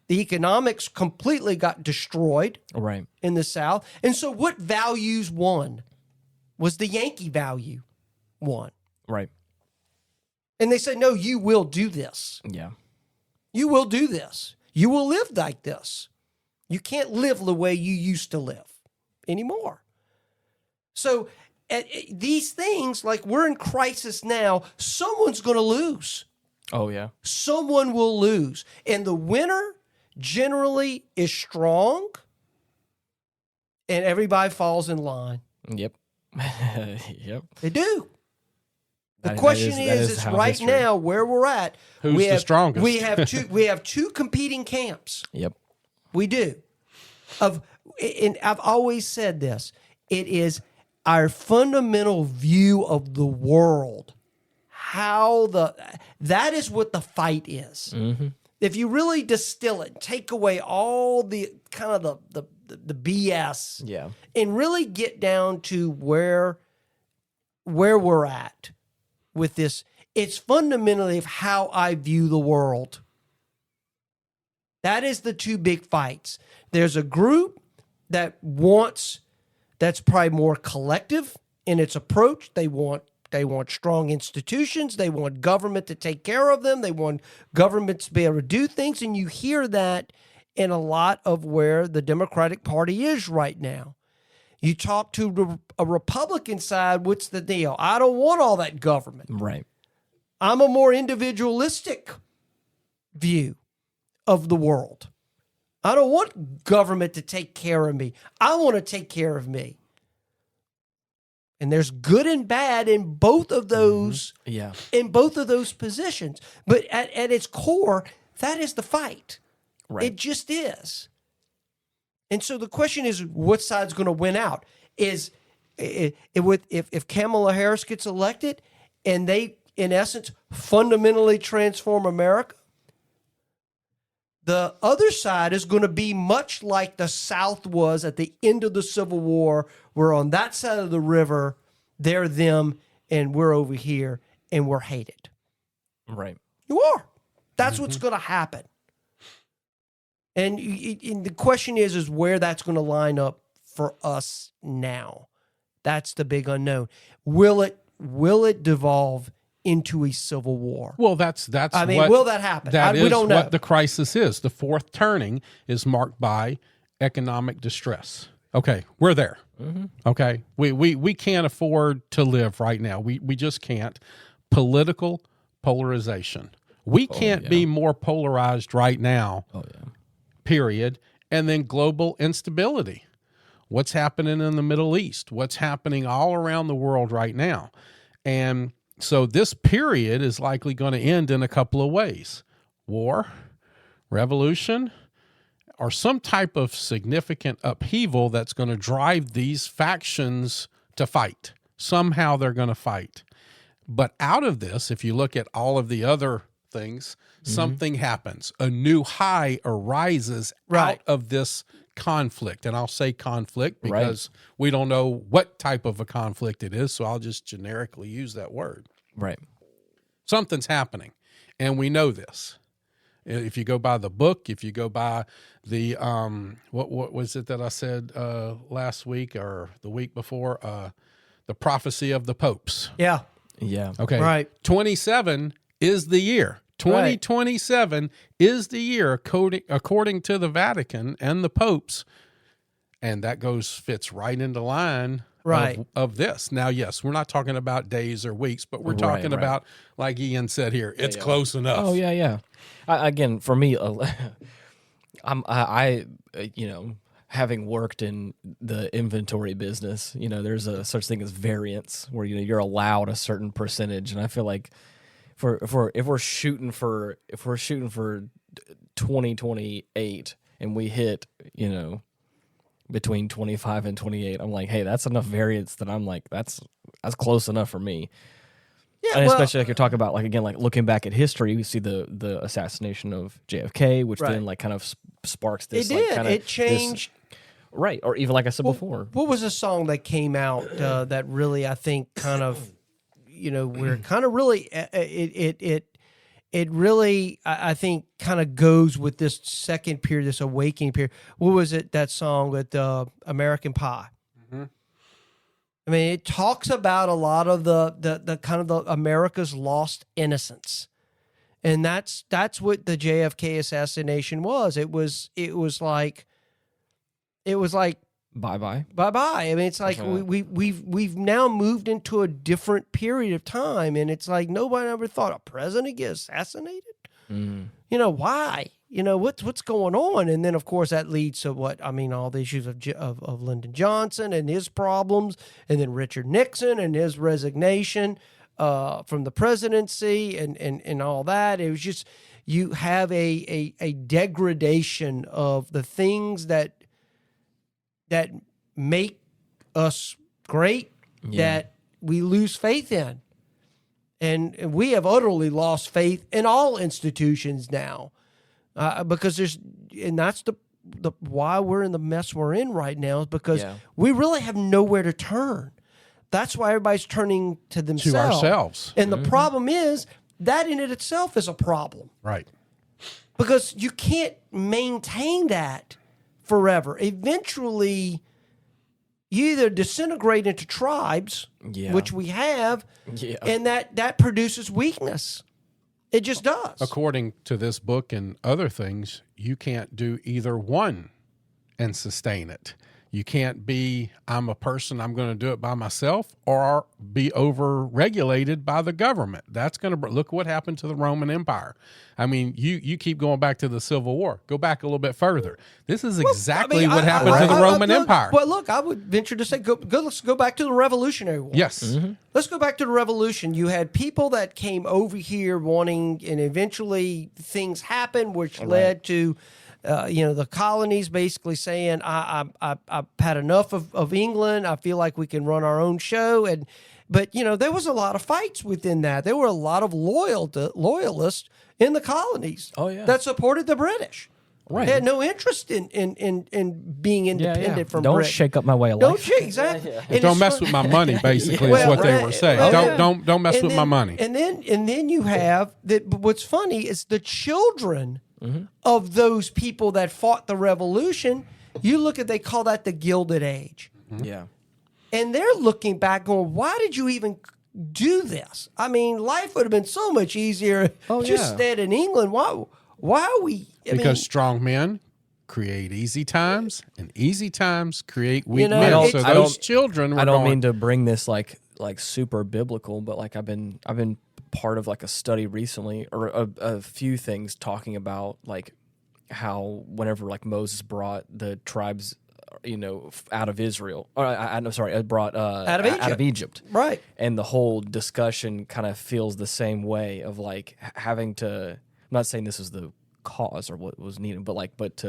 The economics completely got destroyed in the South. And so what values won? Was the Yankee value won. Right. And they said, no, you will do this. Yeah. You will do this. You will live like this. You can't live the way you used to live anymore. So these things, like we're in crisis now, someone's going to lose. Oh, yeah. Someone will lose. And the winner generally is strong, and everybody falls in line. Yep. Yep. They do. The question is right history. now where we're at. Who's the strongest? We have two competing camps. Yep. We do. And I've always said this. It is our fundamental view of the world. That is what the fight is. Mm-hmm. If you really distill it, take away all the kind of the BS, Yeah, and really get down to where we're at with this, it's fundamentally of how I view the world. That is the two big fights. There's a group that's probably more collective in its approach. They want strong institutions. They want government to take care of them. They want government to be able to do things. And you hear that in a lot of where the Democratic Party is right now. You talk to a Republican side, what's the deal? I don't want all that government. right. I'm a more individualistic view of the world. I don't want government to take care of me. I want to take care of me. And there's good and bad in both of those, in both of those positions. But at its core, that is the fight. Right. It just is. And so the question is, what side's going to win out? If Kamala Harris gets elected and they, in essence, fundamentally transform America, the other side is going to be much like the South was at the end of the Civil War, where on that side of the river, they're them and we're over here and we're hated. Right. You are. That's what's going to happen. And the question is where that's going to line up for us now. That's the big unknown. Will it devolve into a civil war? Well, that's. I mean, will that happen? We don't know. What the crisis is. The fourth turning is marked by economic distress. Okay, we're there. Mm-hmm. Okay, we can't afford to live right now. We just can't. Political polarization. We can't be more polarized right now. Oh yeah. Period. And then global instability. What's happening in the Middle East? What's happening all around the world right now? And so this period is likely going to end in a couple of ways. War, revolution, or some type of significant upheaval that's going to drive these factions to fight. Somehow they're going to fight. But out of this, if you look at all of the other things, something happens. A new high arises out of this conflict. And I'll say conflict because we don't know what type of a conflict it is, so I'll just generically use that word. Right. Something's happening, and we know this. If you go by the book, if you go by the what was it that I said last week or the week before, the prophecy of the popes. Yeah. Okay. Right. 27 is the year. 2027 is the year according to the Vatican and the popes, and that fits right into line of this. Now, yes, we're not talking about days or weeks, but we're talking about, like Ian said here, it's close enough. Oh yeah. Again, for me, I having worked in the inventory business, there's a such thing as variance where you're allowed a certain percentage, and I feel like if we're shooting for 2028 and we hit between 25 and 28, I'm like, hey, that's enough variance that I'm like, that's close enough for me. Yeah, and especially like you're talking about, like, again, like looking back at history, we see the assassination of JFK, which then like kind of sparks this. It did. It changed. Right. Or even like I said before. What was a song that came out that really, I think, kind of, where kind of really, it really, I think, kind of goes with this second period, this awakening period. What was it, that song with American Pie? Mm-hmm. I mean, it talks about a lot of the kind of the America's lost innocence. And that's what the JFK assassination was. It was like bye-bye. I mean, it's like we've now moved into a different period of time, and it's like nobody ever thought a president get assassinated. Mm. Why? What's going on? And then, of course, that leads to all the issues of Lyndon Johnson and his problems, and then Richard Nixon and his resignation. from the presidency and all that. It was just, you have a degradation of the things that make us great, that we lose faith in. And we have utterly lost faith in all institutions now, because that's the why we're in the mess we're in right now, is because we really have nowhere to turn. That's why everybody's turning to themselves. To ourselves. And the problem is that in it itself is a problem. Right. Because you can't maintain that forever. Eventually, you either disintegrate into tribes, which we have, and that produces weakness. It just does. According to this book and other things, you can't do either one and sustain it. You can't be, I'm a person, I'm going to do it by myself, or be over-regulated by the government. That's going to, look what happened to the Roman Empire. I mean, you keep going back to the Civil War. Go back a little bit further. This is exactly what happened to the Roman Empire. Well, look, I would venture to say, let's go back to the Revolutionary War. Yes. Mm-hmm. Let's go back to the Revolution. You had people that came over here wanting, and eventually things happened, which led to... the colonies basically saying, I've had enough of England. I feel like we can run our own show. But there was a lot of fights within that. There were a lot of loyalists in the colonies that supported the British. Right. They had no interest in being independent from Don't Britain. shake up my way of Don't life. shake, exactly. And Don't it's mess with my money, basically, is what they were saying. Don't mess with my money. And then you have that. But what's funny is the children of those people that fought the revolution. You look at, they call that the Gilded Age. Yeah. And they're looking back going, why did you even do this? I mean, life would have been so much easier just stayed in England. Why are we? Because strong men create easy times, and easy times create weak know, men. So I those don't- children were I don't going, mean to bring this like super biblical, but like I've been part of like a study recently, or a few things talking about like how whenever like Moses brought the tribes, out of Israel, or brought out of Egypt, right? And the whole discussion kind of feels the same way of like having to. I'm not saying this is the cause or what was needed, but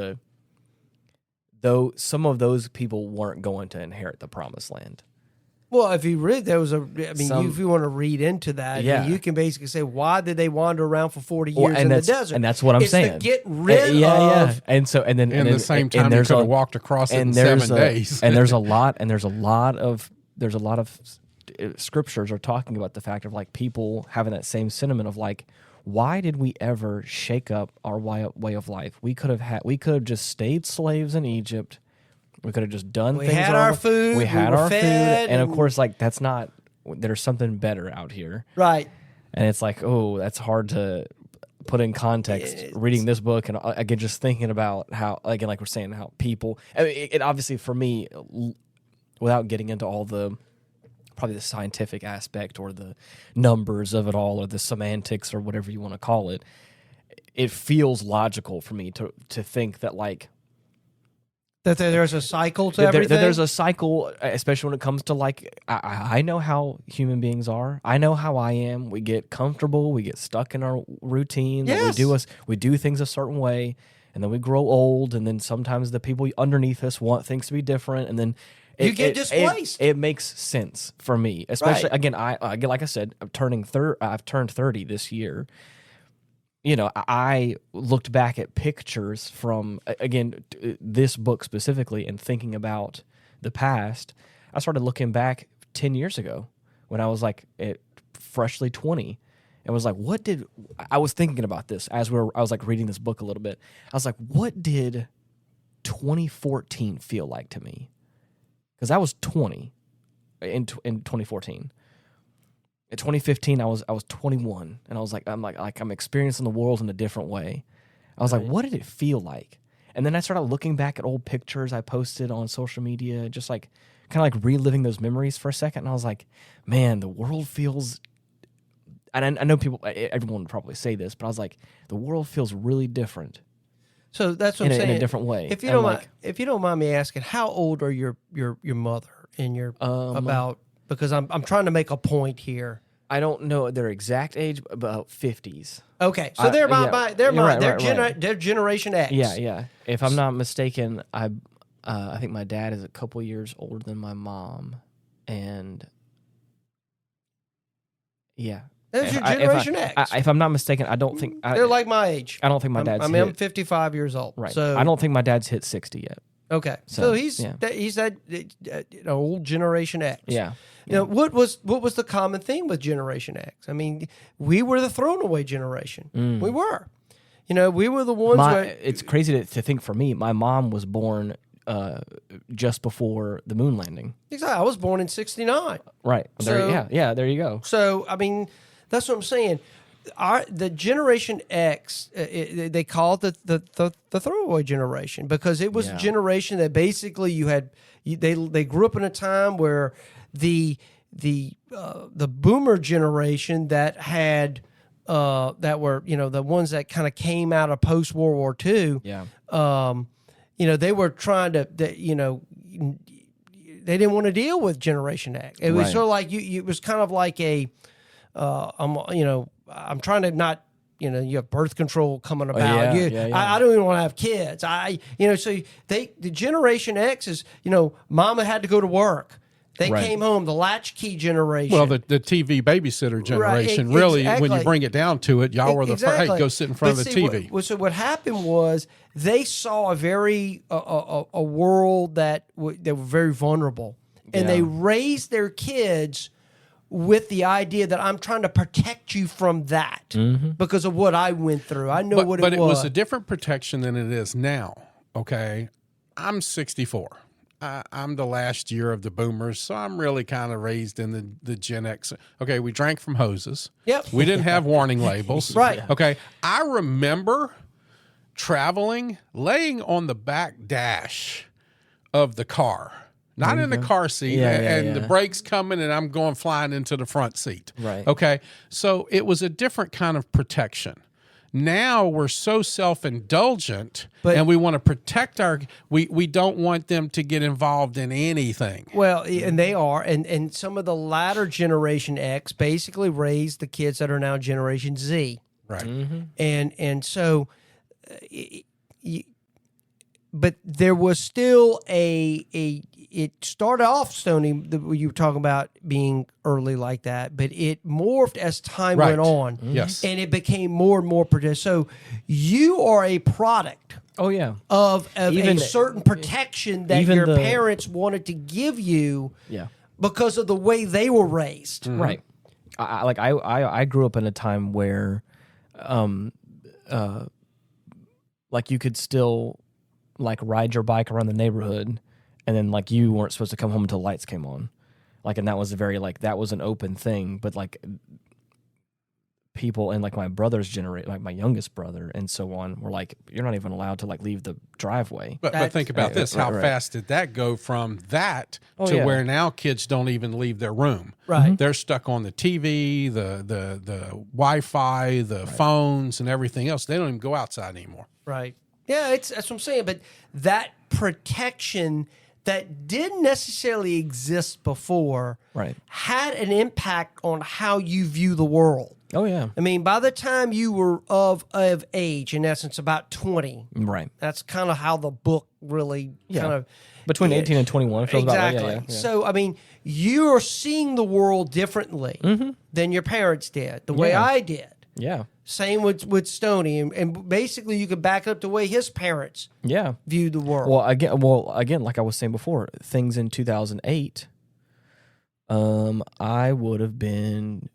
though some of those people weren't going to inherit the promised land. Well, if you read, if you want to read into that, you can basically say, why did they wander around for 40 years in the desert? And that's what I'm saying. To get rid of. Yeah. And so, and then, in the same time, they could have walked across it in 7 days. And there's a lot of scriptures are talking about the fact of like people having that same sentiment of like, why did we ever shake up our way of life? We could have just stayed slaves in Egypt. We could have just done things. We had our food. We had our food. Fed, and of course, like that's not. There's something better out here, right? And it's like, oh, that's hard to put in context. Reading this book, and again, just thinking about how, again, like we're saying, how people. I mean, it obviously for me, without getting into all the probably the scientific aspect or the numbers of it all or the semantics or whatever you want to call it, it feels logical for me to think that like. That there's a cycle to everything? That there's a cycle, especially when it comes to like, I know how human beings are. I know how I am. We get comfortable. We get stuck in our routine. Yes. We do things a certain way, and then we grow old, and then sometimes the people underneath us want things to be different, and then you get displaced. It makes sense for me, especially, again, like I said, I've turned 30 this year. I looked back at pictures from, again, this book specifically and thinking about the past. I started looking back 10 years ago when I was like freshly 20 and was like, I was thinking about this as I was like reading this book a little bit. I was like, what did 2014 feel like to me? Because I was 20 in 2014. In 2015, I was 21, and I was like, I'm experiencing the world in a different way. I was like, what did it feel like? And then I started looking back at old pictures I posted on social media, just like kind of like reliving those memories for a second. And I was like, man, the world feels. And I know everyone would probably say this, but I was like, the world feels really different. So that's what I'm saying. In a different way. If you don't mind me asking, how old are your mother and your about? Because I'm trying to make a point here. I don't know their exact age, but about 50s. Okay, so they're right. Generation X. Yeah. If I'm not mistaken, I think my dad is a couple years older than my mom, and yeah. That's your Generation X. If I'm not mistaken, I don't think they're like my age. I don't think my dad's. I'm 55 years old. Right. So I don't think my dad's hit 60 yet. Okay, so he's that old Generation X. Yeah. You know, what was the common theme with Generation X? I mean, we were the thrown away generation. We were. You know, we were the ones. It's crazy to think for me. My mom was born just before the moon landing. Exactly. I was born in '69. Right. There you go. So I mean, that's what I'm saying. The Generation X, they call it the throwaway generation because it was a generation that basically they grew up in a time where the boomer generation that had that were the ones that kind of came out of post World War II. Yeah. They were trying to they didn't want to deal with Generation X. It was sort of like it was kind of like a I'm trying to not, you have birth control coming about. I don't even want to have kids. So the Generation X is, mama had to go to work. They came home, the latchkey generation. Well, the TV babysitter generation, really, when you bring it down to it, y'all were the first, hey, go sit in front of the TV. So what happened was they saw a world that they were very vulnerable. And they raised their kids with the idea that I'm trying to protect you from that because of what I went through. I know what it was. But it was a different protection than it is now, okay? I'm 64. I'm the last year of the boomers, so I'm really kind of raised in the Gen X. Okay, we drank from hoses. Yep. We didn't have warning labels. Right. Okay, I remember traveling, laying on the back dash of the car. Not in the car seat, and the brakes coming, and I'm going flying into the front seat. Right. Okay. So it was a different kind of protection. Now we're so self-indulgent, and we want to protect we don't want them to get involved in anything. Well, and they are, and some of the latter Generation X basically raised the kids that are now Generation Z. Right. And so, but there was still it started off, Stoney, you were talking about being early like that, but it morphed as time went on. Yes. And it became more and more produced. So you are a product of a certain protection that your parents wanted to give you because of the way they were raised. Right. I grew up in a time where like you could still like ride your bike around the neighborhood, and then like you weren't supposed to come home until lights came on, like, and that was that was an open thing. But like people in like my brother's generation, like my youngest brother and so on, were like, you're not even allowed to like leave the driveway. But think about this: how fast did that go from that to where now kids don't even leave their room? Right, they're stuck on the TV, the Wi-Fi, the phones, and everything else. They don't even go outside anymore. Right. Yeah, that's what I'm saying. But that protection that didn't necessarily exist before had an impact on how you view the world. Oh, yeah. I mean, by the time you were of age, in essence, about 20, that's kind of how the book really kind of... Between 18 and 21, it feels exactly. about right. So, I mean, you're seeing the world differently than your parents did, the way I did. Yeah. Same with Stoney, and basically you could back up the way his parents viewed the world. Well, again, like I was saying before, things in 2008, I would have been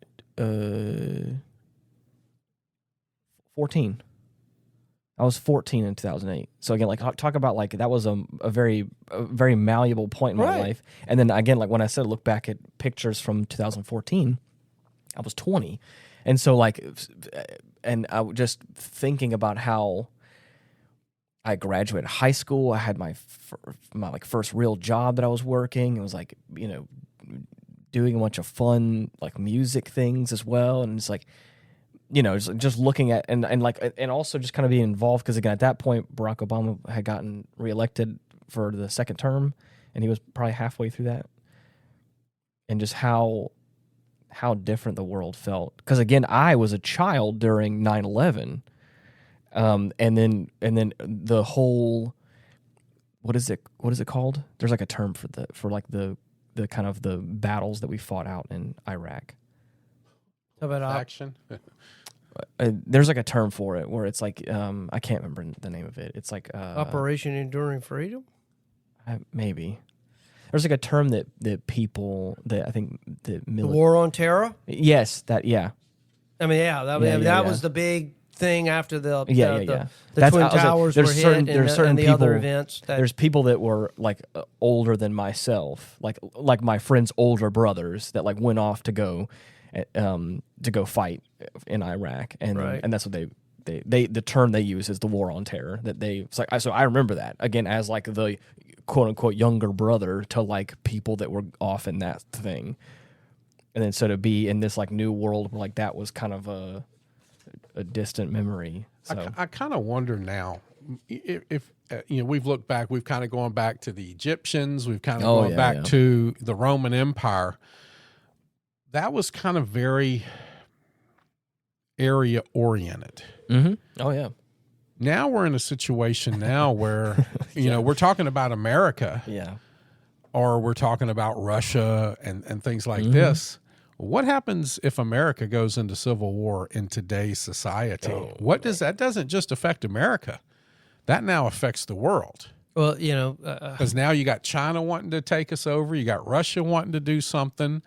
14. I was 14 in 2008. So again, like talk about like that was a very malleable point in my life. And then again, like when I said look back at pictures from 2014, I was 20. And so, like, and I was just thinking about how I graduated high school. I had my first real job that I was working. It was like, doing a bunch of fun like music things as well. And it's like, just looking at and also just kind of being involved because again at that point Barack Obama had gotten reelected for the second term, and he was probably halfway through that, and just how how different the world felt. Because again, I was a child during 9/11, and then the whole what is it called? There's like a term for the kind of the battles that we fought out in Iraq. How about Action. There's like a term for it where it's like I can't remember the name of it. It's like Operation Enduring Freedom? Maybe. There's like a term that people that I think the War on Terror? Yes, that yeah. I mean, that was the big thing after the That's, Twin Towers were hit and the other events. There's people that were like older than myself, like my friends' older brothers that like went off to go fight in Iraq, and that's what they the term they use is the war on terror. So I remember that again as like the quote unquote younger brother to like people that were off in that thing, and then so to be in this like new world where like that was kind of a distant memory. So I kind of wonder now if we've looked back, we've kind of gone back to the Egyptians, we've kind of gone back to the Roman Empire. That was kind of very area oriented. Mm-hmm. Oh yeah. Now we're in a situation now where we're talking about America, or we're talking about Russia and things like this. What happens if America goes into civil war in today's society? That doesn't just affect America. That now affects the world. Well, because now you got China wanting to take us over. You got Russia wanting to do something.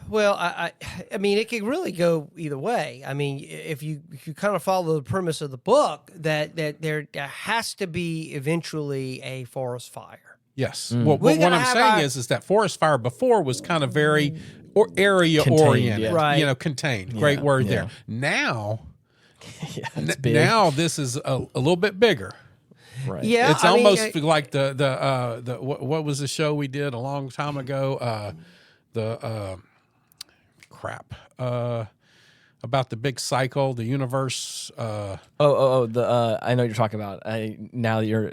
Well, I mean, it could really go either way. I mean, if you kind of follow the premise of the book, that there has to be eventually a forest fire. Yes. Well, what I'm saying is that forest fire before was kind of very area oriented, right? Contained. Great word there. Now, now this is a little bit bigger. Right. Yeah, it's almost like the what was the show we did a long time ago? About the big cycle, the universe. I know what you're talking about. Now you're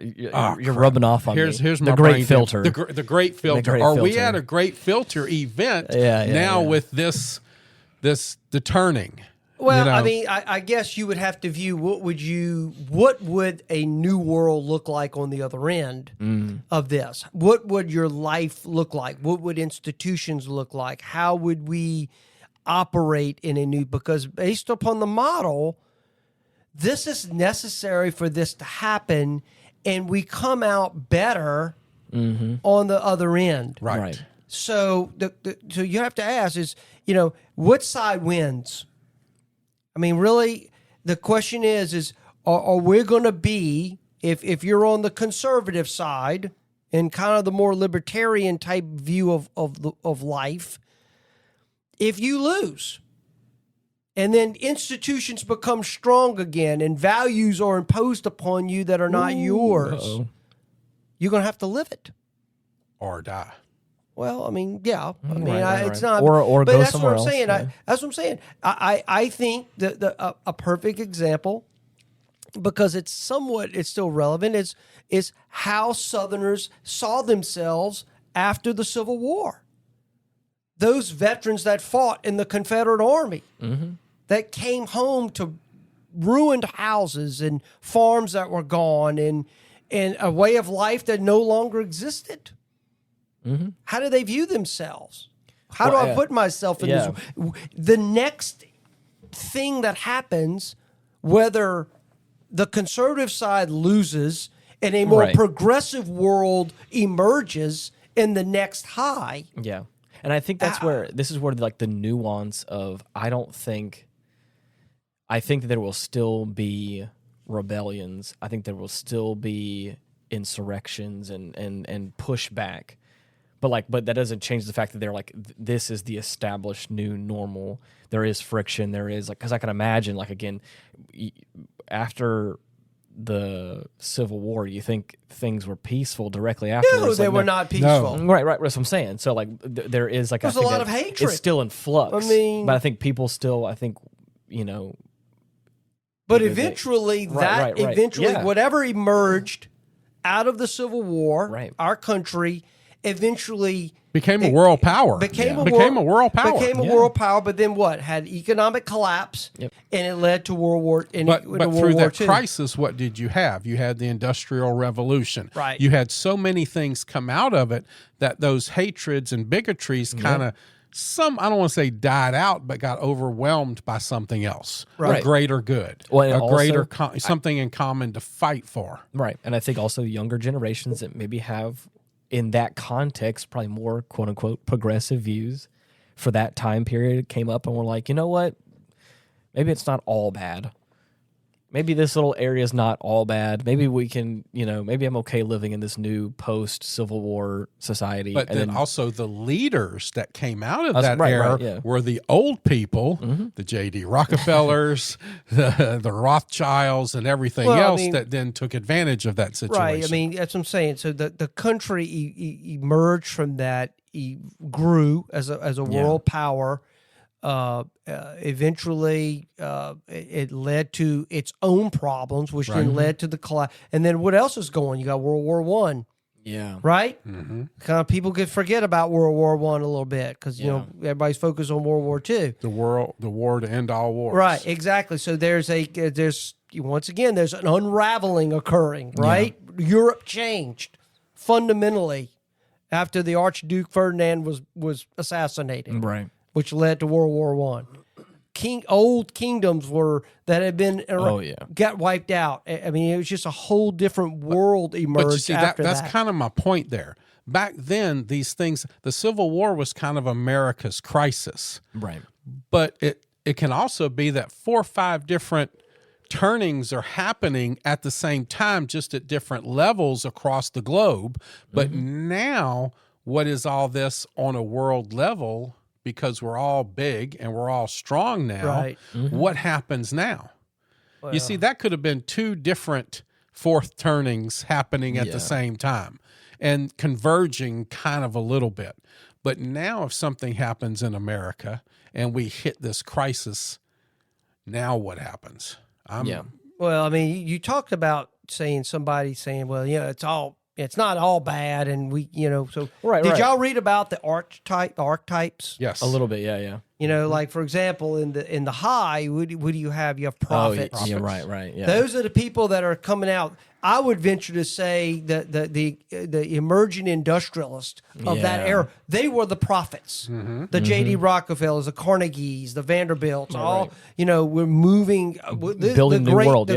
rubbing off on me. Here's the my great filter. The great filter. Are we at a great filter event with this the turning? Well, I mean, I guess you would have to view what would a new world look like on the other end of this? What would your life look like? What would institutions look like? How would we operate in a new? Because based upon the model, this is necessary for this to happen, and we come out better on the other end. Right. So, so you have to ask is, what side wins? I mean, really, the question is are we going to be, if you're on the conservative side and kind of the more libertarian type view of life, if you lose and then institutions become strong again and values are imposed upon you that are not yours, you're going to have to live it. Or die. Well, I mean, yeah. I mean, it's not. Or but go that's somewhere what I'm saying. else. That's what I'm saying. I think that a perfect example, because it's still relevant, is how Southerners saw themselves after the Civil War. Those veterans that fought in the Confederate Army, that came home to ruined houses and farms that were gone and a way of life that no longer existed. How do they view themselves? How do I put myself in this? The next thing that happens, whether the conservative side loses and a more progressive world emerges in the next high. Yeah. And I think this is where like the nuance of, I think that there will still be rebellions. I think there will still be insurrections and pushback. But that doesn't change the fact that they're like, this is the established new normal. There is friction. There is because I can imagine again, after the Civil War, you think things were peaceful directly after? No, they were not peaceful. No. Right. That's what I'm saying. So there is there's a lot of hatred. It's still in flux. I mean, but I think people still, But eventually, whatever emerged out of the Civil War, our country, eventually became a world power. Became a world power. Became a world power, but then what? Had economic collapse, and it led to World War. But through that crisis, what did you have? You had the Industrial Revolution. Right. You had so many things come out of it that those hatreds and bigotries kind of I don't want to say died out, but got overwhelmed by something else, a greater good, well, a greater something in common to fight for. Right, and I think also younger generations that maybe have, in that context, probably more quote unquote progressive views for that time period came up and were like, you know what? Maybe it's not all bad. Maybe this little area is not all bad. Maybe we can, maybe I'm okay living in this new post-Civil War society. But then also the leaders that came out of that era were the old people, the J.D. Rockefellers, the Rothschilds, and everything else that then took advantage of that situation. Right. I mean, that's what I'm saying. So the country emerged from that, grew as a world power. Eventually, it led to its own problems, which then led to the collapse. And then what else is going? You got World War I. Yeah. Right. Kind of people could forget about World War I a little bit because everybody's focused on World War II. The war to end all wars. Right. Exactly. So there's once again there's an unraveling occurring. Right. Yeah. Europe changed fundamentally after the Archduke Ferdinand was assassinated. Right. Which led to World War I. Old kingdoms that had been got wiped out. I mean, it was just a whole different world emerged but you see, after that's that. kind of my point there. Back then, these things, the Civil War was kind of America's crisis. Right. But it can also be that 4 or 5 different turnings are happening at the same time, just at different levels across the globe. But now, what is all this on a world level? Because we're all big and we're all strong now. Right. What happens now? Well, you see, that could have been 2 different fourth turnings happening at the same time and converging kind of a little bit. But now if something happens in America and we hit this crisis, now what happens? Well, I mean, you talked about somebody saying, well, it's not all bad, and we, so did y'all read about the archetypes? Yes, a little bit, yeah. Like for example, in the high, what do you have? You have prophets. Oh, yeah, right, yeah. Those are the people that are coming out. I would venture to say that the emerging industrialists of that era, they were the prophets. The J.D. Rockefellers, the Carnegies, the Vanderbilts, we're moving, building the world,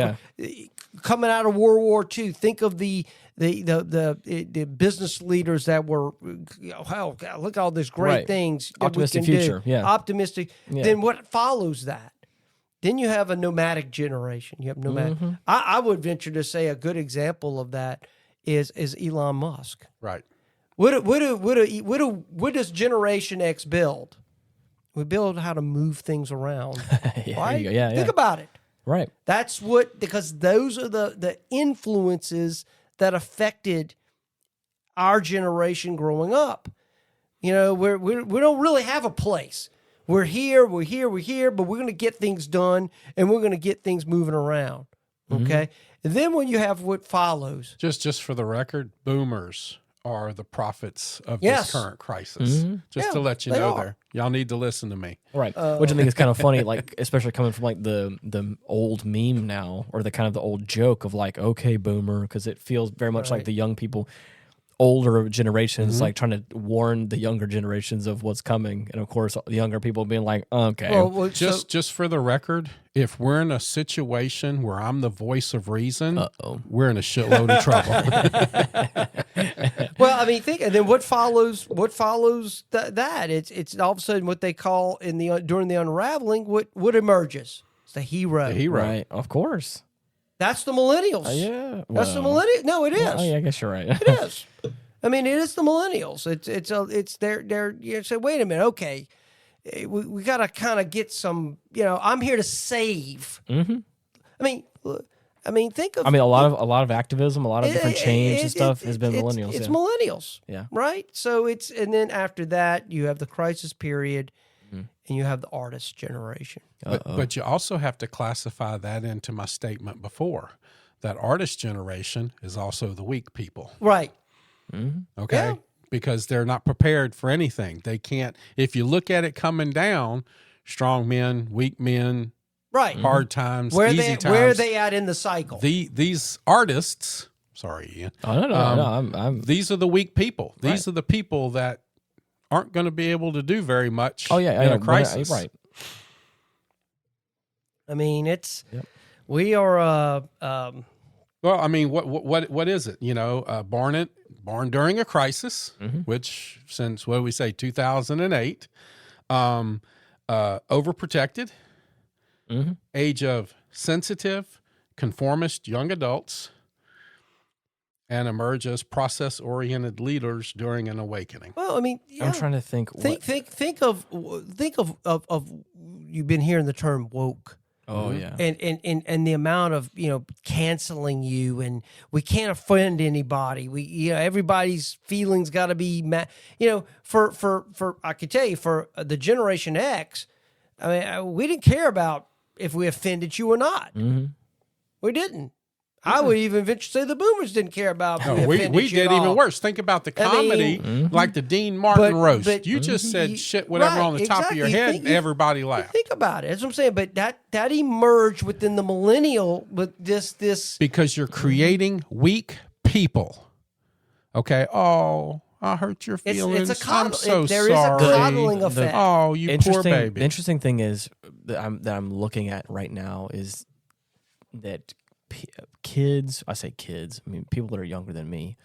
coming out of World War II. Think of the business leaders that were, oh God, look at all these great things that optimistic we can future, do. Optimistic. Yeah. Then what follows that? Then you have a nomadic generation. You have nomadic. I would venture to say a good example of that is Elon Musk. Right. What does Generation X build? We build how to move things around. Right? Think about it. Right. That's because those are the influences that affected our generation growing up. We don't really have a place. We're here, but we're going to get things done, and we're going to get things moving around, okay? And then when you have what follows. Just for the record, boomers are the prophets of this current crisis. Just to let you know there. Y'all need to listen to me. Right. Which I think is kind of funny, like, especially coming from like the old meme now, or the kind of the old joke of like, okay, boomer, because it feels very much like the young people, older generations, like trying to warn the younger generations of what's coming. And of course, the younger people being like, okay. Well, just for the record, if we're in a situation where I'm the voice of reason, we're in a shitload of trouble. Well, I mean, and then what follows that? It's all of a sudden what they call during the unraveling, what emerges? It's the hero. The hero. Right, of course. That's the millennials. That's the millennials. No, it is. Well, I guess you're right. It is. I mean, it is the millennials. It's they're you say, wait a minute, okay, we got to kind of get some. I'm here to save. I mean, think of. I mean, a lot of activism, a lot of different change and stuff has been millennials. It's millennials. Yeah. Right. So and then after that you have the crisis period, and you have the artist generation. But you also have to classify that into my statement before. That artist generation is also the weak people. Right. Okay? Yeah. because they're not prepared for anything. They can't. If you look at it coming down, strong men, weak men, right, hard times, where easy times. Where are they at in the cycle? These artists. Sorry, Ian. Oh, no. These are the weak people. These are the people that aren't going to be able to do very much. Oh yeah, in a crisis. Right. I mean, we are. Well, I mean, what is it? Born during a crisis, which since what do we say, 2008, overprotected, age of sensitive, conformist young adults, and emerge as process-oriented leaders during an awakening. Well, I mean, I'm trying to think. Think of you've been hearing the term woke. Oh yeah, and the amount of canceling you, and we can't offend anybody. We everybody's feelings got to be for I could tell you for the Generation X. I mean, we didn't care about if we offended you or not. We didn't. I would even venture to say the boomers didn't care about. We did even worse. Think about the comedy, like the Dean Martin roast. But you just said shit, whatever on the top of your head, and everybody laughed. Think about it. That's what I'm saying. But that emerged within the millennial with this because you're creating weak people. Okay. Oh, I hurt your feelings. I'm so there sorry. There is a coddling effect. Oh, you poor baby. The interesting thing is that I'm looking at right now is that kids, I say kids, I mean people that are younger than me,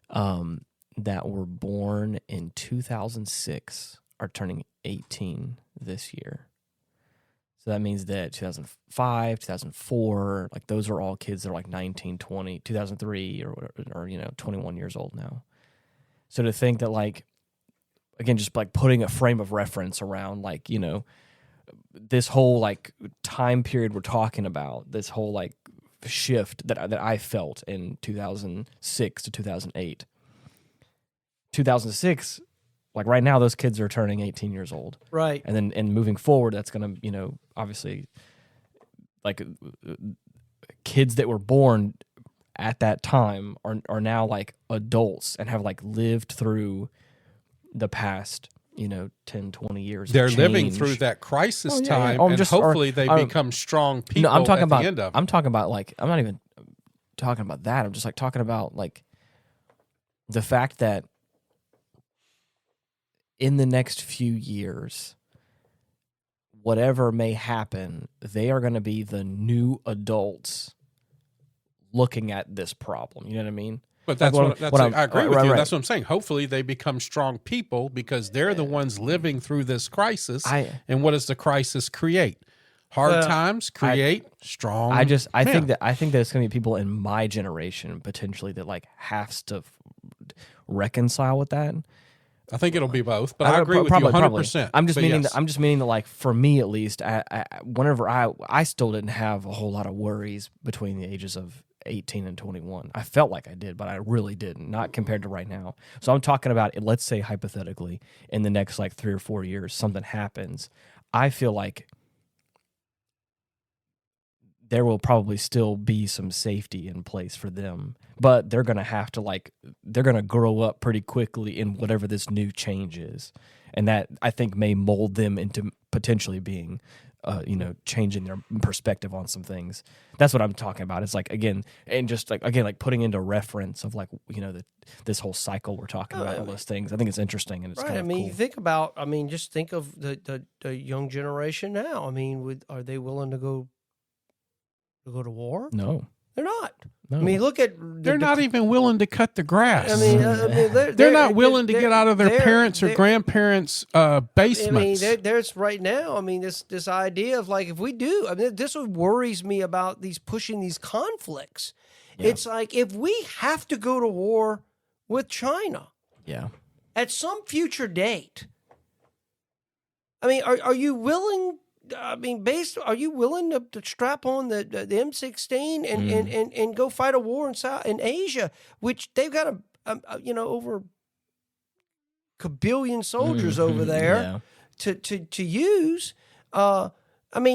that were born in 2006 are turning 18 this year. So that means that 2005, 2004, like those are all kids that are like 19, 20, 2003 or 21 years old now. So to think that like, again, just like putting a frame of reference around like, this whole like time period we're talking about, this whole like shift that I felt in 2006 to 2008. 2006, like right now, those kids are turning 18 years old. Right. And then moving forward, that's going to, obviously, like kids that were born at that time are now like adults and have like lived through the past 10, 20 years. They're living through that crisis time, and hopefully they become strong people. No, I'm talking at about. The end of it. I'm talking about like I'm not even talking about that. I'm just like talking about like the fact that in the next few years, whatever may happen, they are going to be the new adults looking at this problem. You know what I mean? But I agree with you. That's what I'm saying. Hopefully they become strong people because they're the ones living through this crisis. And what does the crisis create? Hard times create strong. I think that it's going to be people in my generation potentially that like has to reconcile with that. I think it'll be both, but I agree with you 100%. I'm just meaning that like for me at least, whenever I still didn't have a whole lot of worries between the ages of 18 and 21. I felt like I did, but I really didn't, not compared to right now. So I'm talking about, let's say hypothetically, in the next like 3 or 4 years, something happens. I feel like there will probably still be some safety in place for them, but they're going to have to they're going to grow up pretty quickly in whatever this new change is. And that I think may mold them into potentially being changing their perspective on some things. That's what I'm talking about. It's like, again, and just like, again, like putting into reference of like, this whole cycle we're talking about, all those things. I think it's interesting and it's right. kind of cool. Think about, just think of the young generation now. Are they willing to go to war? No. They're not. No. Look at... They're not even willing to cut the grass. They're not willing to get out of their parents' or grandparents' basements. There's right now, this idea of like, if we do, this what worries me about pushing these conflicts. Yeah. It's like, if we have to go to war with China at some future date, are you willing... are you willing to strap on the M16 and go fight a war in Asia, which they've got over a billion soldiers over there to use? That's what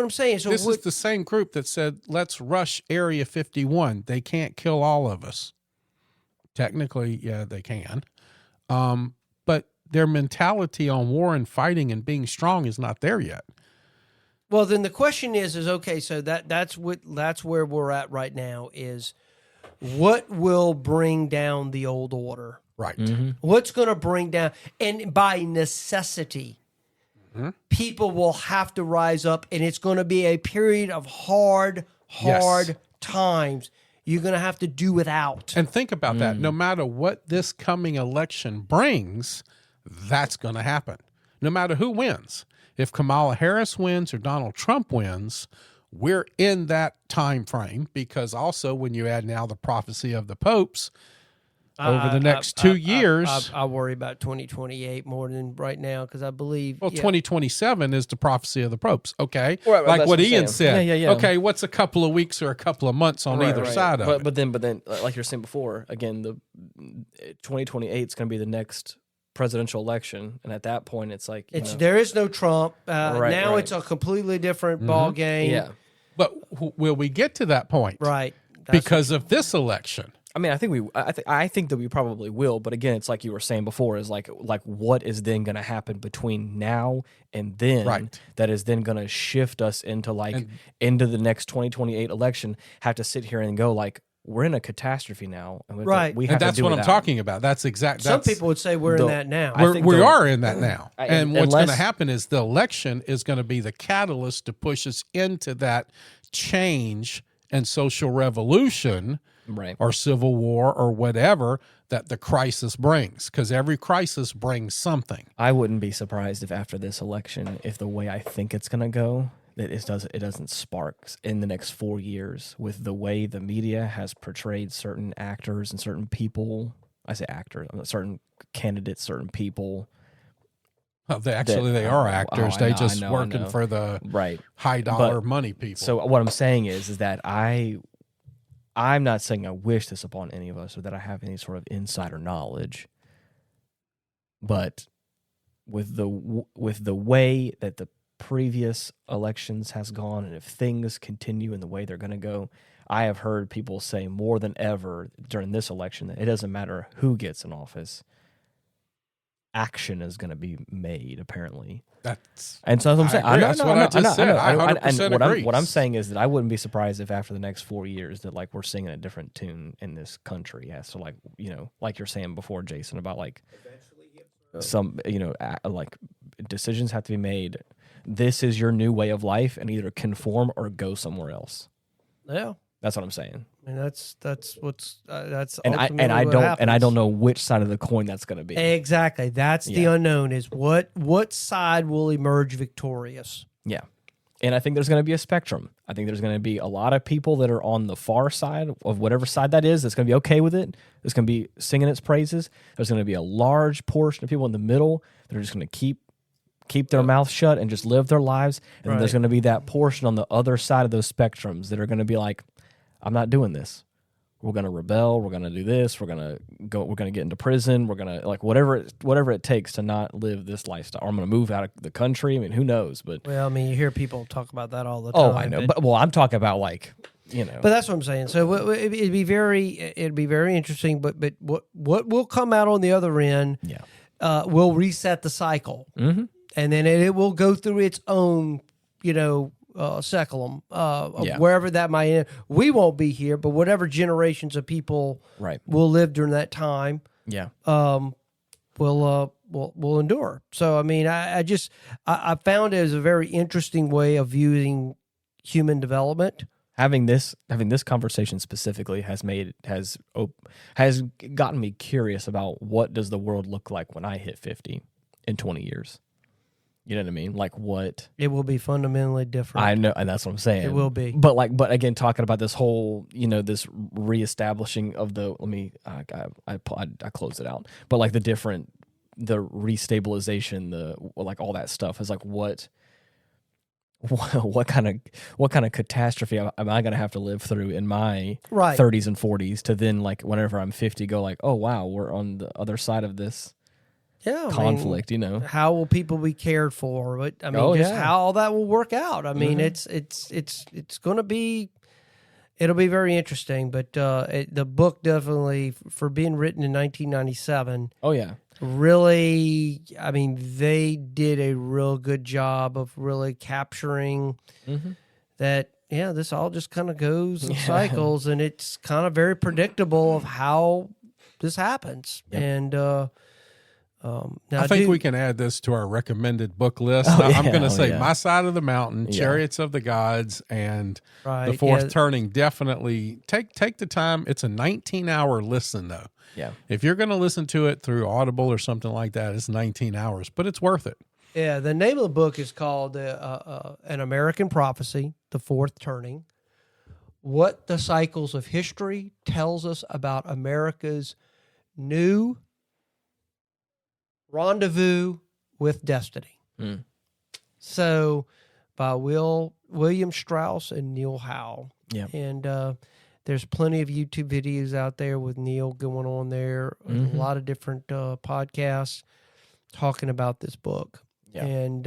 I'm saying. So this is the same group that said, "Let's rush Area 51. They can't kill all of us." Technically, yeah, they can. But their mentality on war and fighting and being strong is not there yet. Well, then the question is okay, so that's where we're at right now is what will bring down the old order? Right. What's going to bring down, and by necessity, people will have to rise up, and it's going to be a period of hard times. You're going to have to do without. And think about that. No matter what this coming election brings, that's going to happen. No matter who wins. If Kamala Harris wins or Donald Trump wins, we're in that time frame, because also when you add now the prophecy of the popes, over the next 2 years. I worry about 2028 more than right now, because I believe. Well, 2027 is the prophecy of the popes. Okay. Right, like that's what what I'm Ian saying. said. Yeah. Okay. What's a couple of weeks or a couple of months on either side of it? But then, like you're saying before, again, the 2028 is going to be the next presidential election, and at that point, it's like there is no Trump now. It's a completely different ball game. Yeah. But will we get to that point? Right. Because of this election. I mean, I think that we probably will, but again, it's like you were saying before, is like what is then going to happen between now and then that is then going to shift us into into the next 2028 election. Have to sit here and go like, we're in a catastrophe now, and we have that's to do what I'm without. talking about. That's exactly. Some people would say we're in that now. We are in that now, and what's unless- going to happen is the election is going to be the catalyst to push us into that change and social revolution. Right. Or civil war or whatever that the crisis brings, because every crisis brings something. I wouldn't be surprised if after this election, if the way I think it's going to go, that it doesn't spark in the next 4 years with the way the media has portrayed certain actors and certain people. I say actors, certain candidates, certain people. Well, they are actors. They just working for the high dollar money people. So what I'm saying is that I'm not saying I wish this upon any of us or that I have any sort of insider knowledge, but with the way that the previous elections has gone, and if things continue in the way they're going to go, I have heard people say more than ever during this election that it doesn't matter who gets in office, action is going to be made, apparently. And so that's what I'm saying. That's what I just said. I 100% agree. What I'm saying is that I wouldn't be surprised if after the next 4 years that we're singing a different tune in this country. Yeah, so like you're saying before, Jason, about some decisions have to be made. This is your new way of life, and either conform or go somewhere else. Yeah. That's what I'm saying. I mean, that's what's that's and I don't know which side of the coin that's going to be. Exactly. That's the unknown. Is what side will emerge victorious? Yeah, and I think there's going to be a spectrum. I think there's going to be a lot of people that are on the far side of whatever side that is. That's going to be okay with it. That's going to be singing its praises. There's going to be a large portion of people in the middle that are just going to keep their mouth shut and just live their lives. And then there's going to be that portion on the other side of those spectrums that are going to be like, I'm not doing this. We're going to rebel. We're going to do this. We're going to get into prison. We're going to whatever it takes to not live this lifestyle. Or I'm going to move out of the country. I mean, who knows? But well, I mean, you hear people talk about that all the time. Oh, I know. But I'm talking about But that's what I'm saying. So it'd be very interesting. But what will come out on the other end? Yeah. Will reset the cycle, and then it will go through its own, seculum, wherever that might end. We won't be here, but whatever generations of people will live during that time, will endure. So, I mean, I found it as a very interesting way of viewing human development. Having this conversation specifically has gotten me curious about what does the world look like when I hit 50 in 20 years. You know what I mean? Like what? It will be fundamentally different. I know, and that's what I'm saying. It will be. But again, talking about this whole, this reestablishing of the. Let me. I closed it out. But the restabilization, all that stuff is what kind of catastrophe am I going to have to live through in my 30s and 40s to then whenever I'm 50 go oh wow, we're on the other side of this. Yeah, conflict, How will people be cared for? But how all that will work out. I mean, it's going to be it'll be very interesting. But the book definitely, for being written in 1997, Oh yeah. really, I mean, they did a real good job of really capturing that. Yeah, this all just kind of goes in cycles, and it's kind of very predictable of how this happens. Yep. And now I think we can add this to our recommended book list. I'm going to say My Side of the Mountain, Chariots of the Gods, and The Fourth Turning. Definitely take the time. It's a 19-hour listen, though. Yeah. If you're going to listen to it through Audible or something like that, it's 19 hours, but it's worth it. Yeah, the name of the book is called An American Prophecy, The Fourth Turning. What the Cycles of History Tells Us About America's New Rendezvous with Destiny. So, by William Strauss and Neil Howe. Yeah. And there's plenty of YouTube videos out there with Neil going on there. A lot of different podcasts talking about this book. Yeah. And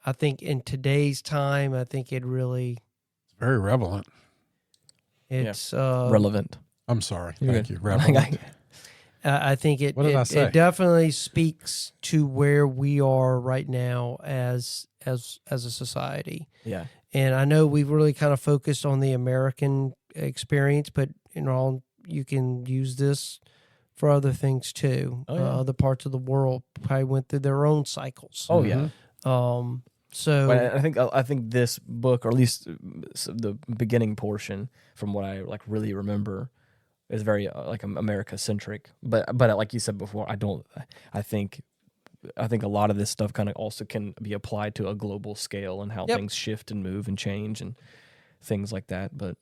I think in today's time, I think it really... It's very relevant. It's relevant. I'm sorry. Thank you. Relevant. I think it definitely speaks to where we are right now as a society. Yeah. And I know we've really kind of focused on the American experience, but you can use this for other things too. Other parts of the world probably went through their own cycles. Oh yeah. So I think this book, or at least the beginning portion, from what I really remember, is very America centric. But like you said before, I think a lot of this stuff kind of also can be applied to a global scale and how things shift and move and change and things like that. But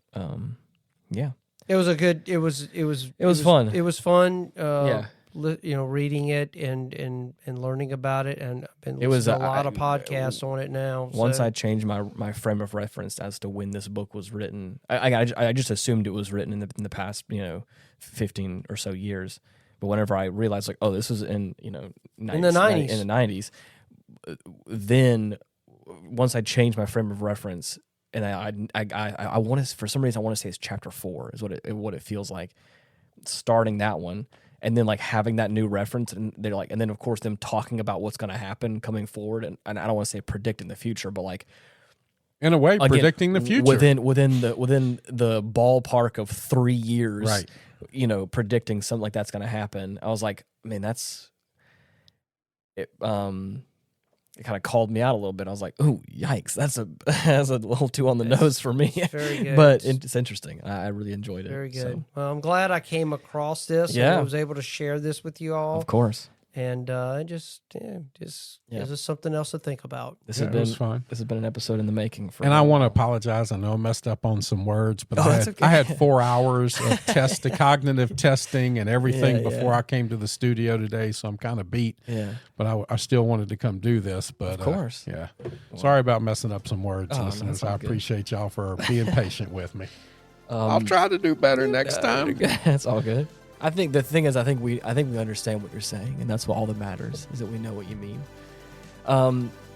yeah. It was fun. It was fun. Yeah. Reading it and learning about it, and I've been listening to a lot of podcasts on it now. Once I changed my frame of reference as to when this book was written, I just assumed it was written in the past 15 or so years. But whenever I realized this was in in the 90s, then once I changed my frame of reference. And I want to, for some reason, I want to say it's chapter 4 is what it feels like, starting that one, and then having that new reference, and they're and then of course them talking about what's going to happen coming forward, and I don't want to say predicting the future, but in a way, again, predicting the future within the ballpark of 3 years, right? Predicting something like that's going to happen. I was like, man, that's it. It kind of called me out a little bit. I was like, "Ooh, yikes! That's a little too on the nose for me." Very good, but it's interesting. I really enjoyed it. Very good. So. Well, I'm glad I came across this. Yeah, and I was able to share this with you all. Of course. And just gives us something else to think about. This has fun. This has been an episode in the making. And I want to apologize. I know I messed up on some words, but I had 4 hours of cognitive testing and everything before I came to the studio today, so I'm kind of beat. Yeah. But I still wanted to come do this. But of course. Well, sorry about messing up some words, listeners. I appreciate y'all for being patient with me. I'll try to do better next time. That's all good. I think the thing is, I think we understand what you're saying, and that's what all that matters, is that we know what you mean.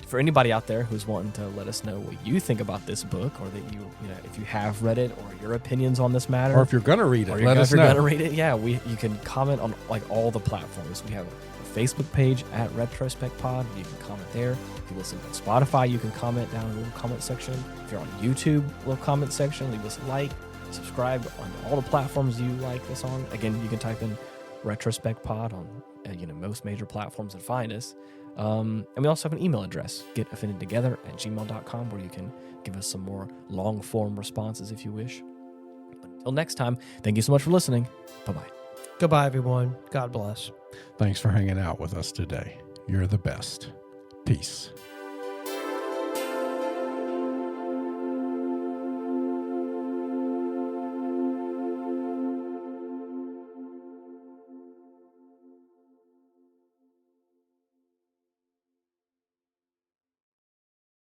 For anybody out there who's wanting to let us know what you think about this book, or that if you have read it, or your opinions on this matter, or if you're gonna read it, let us know. If you're gonna read it, you can comment on all the platforms. We have a Facebook page at Retrospect Pod. You can comment there. If you listen on Spotify, you can comment down in the little comment section. If you're on YouTube, little comment section, leave us a like. Subscribe on all the platforms you like us on. Again, you can type in Retrospect Pod on most major platforms and find us. And we also have an email address, getoffendedtogether@gmail.com, where you can give us some more long-form responses if you wish. But until next time, thank you so much for listening. Bye-bye. Goodbye, everyone. God bless. Thanks for hanging out with us today. You're the best. Peace.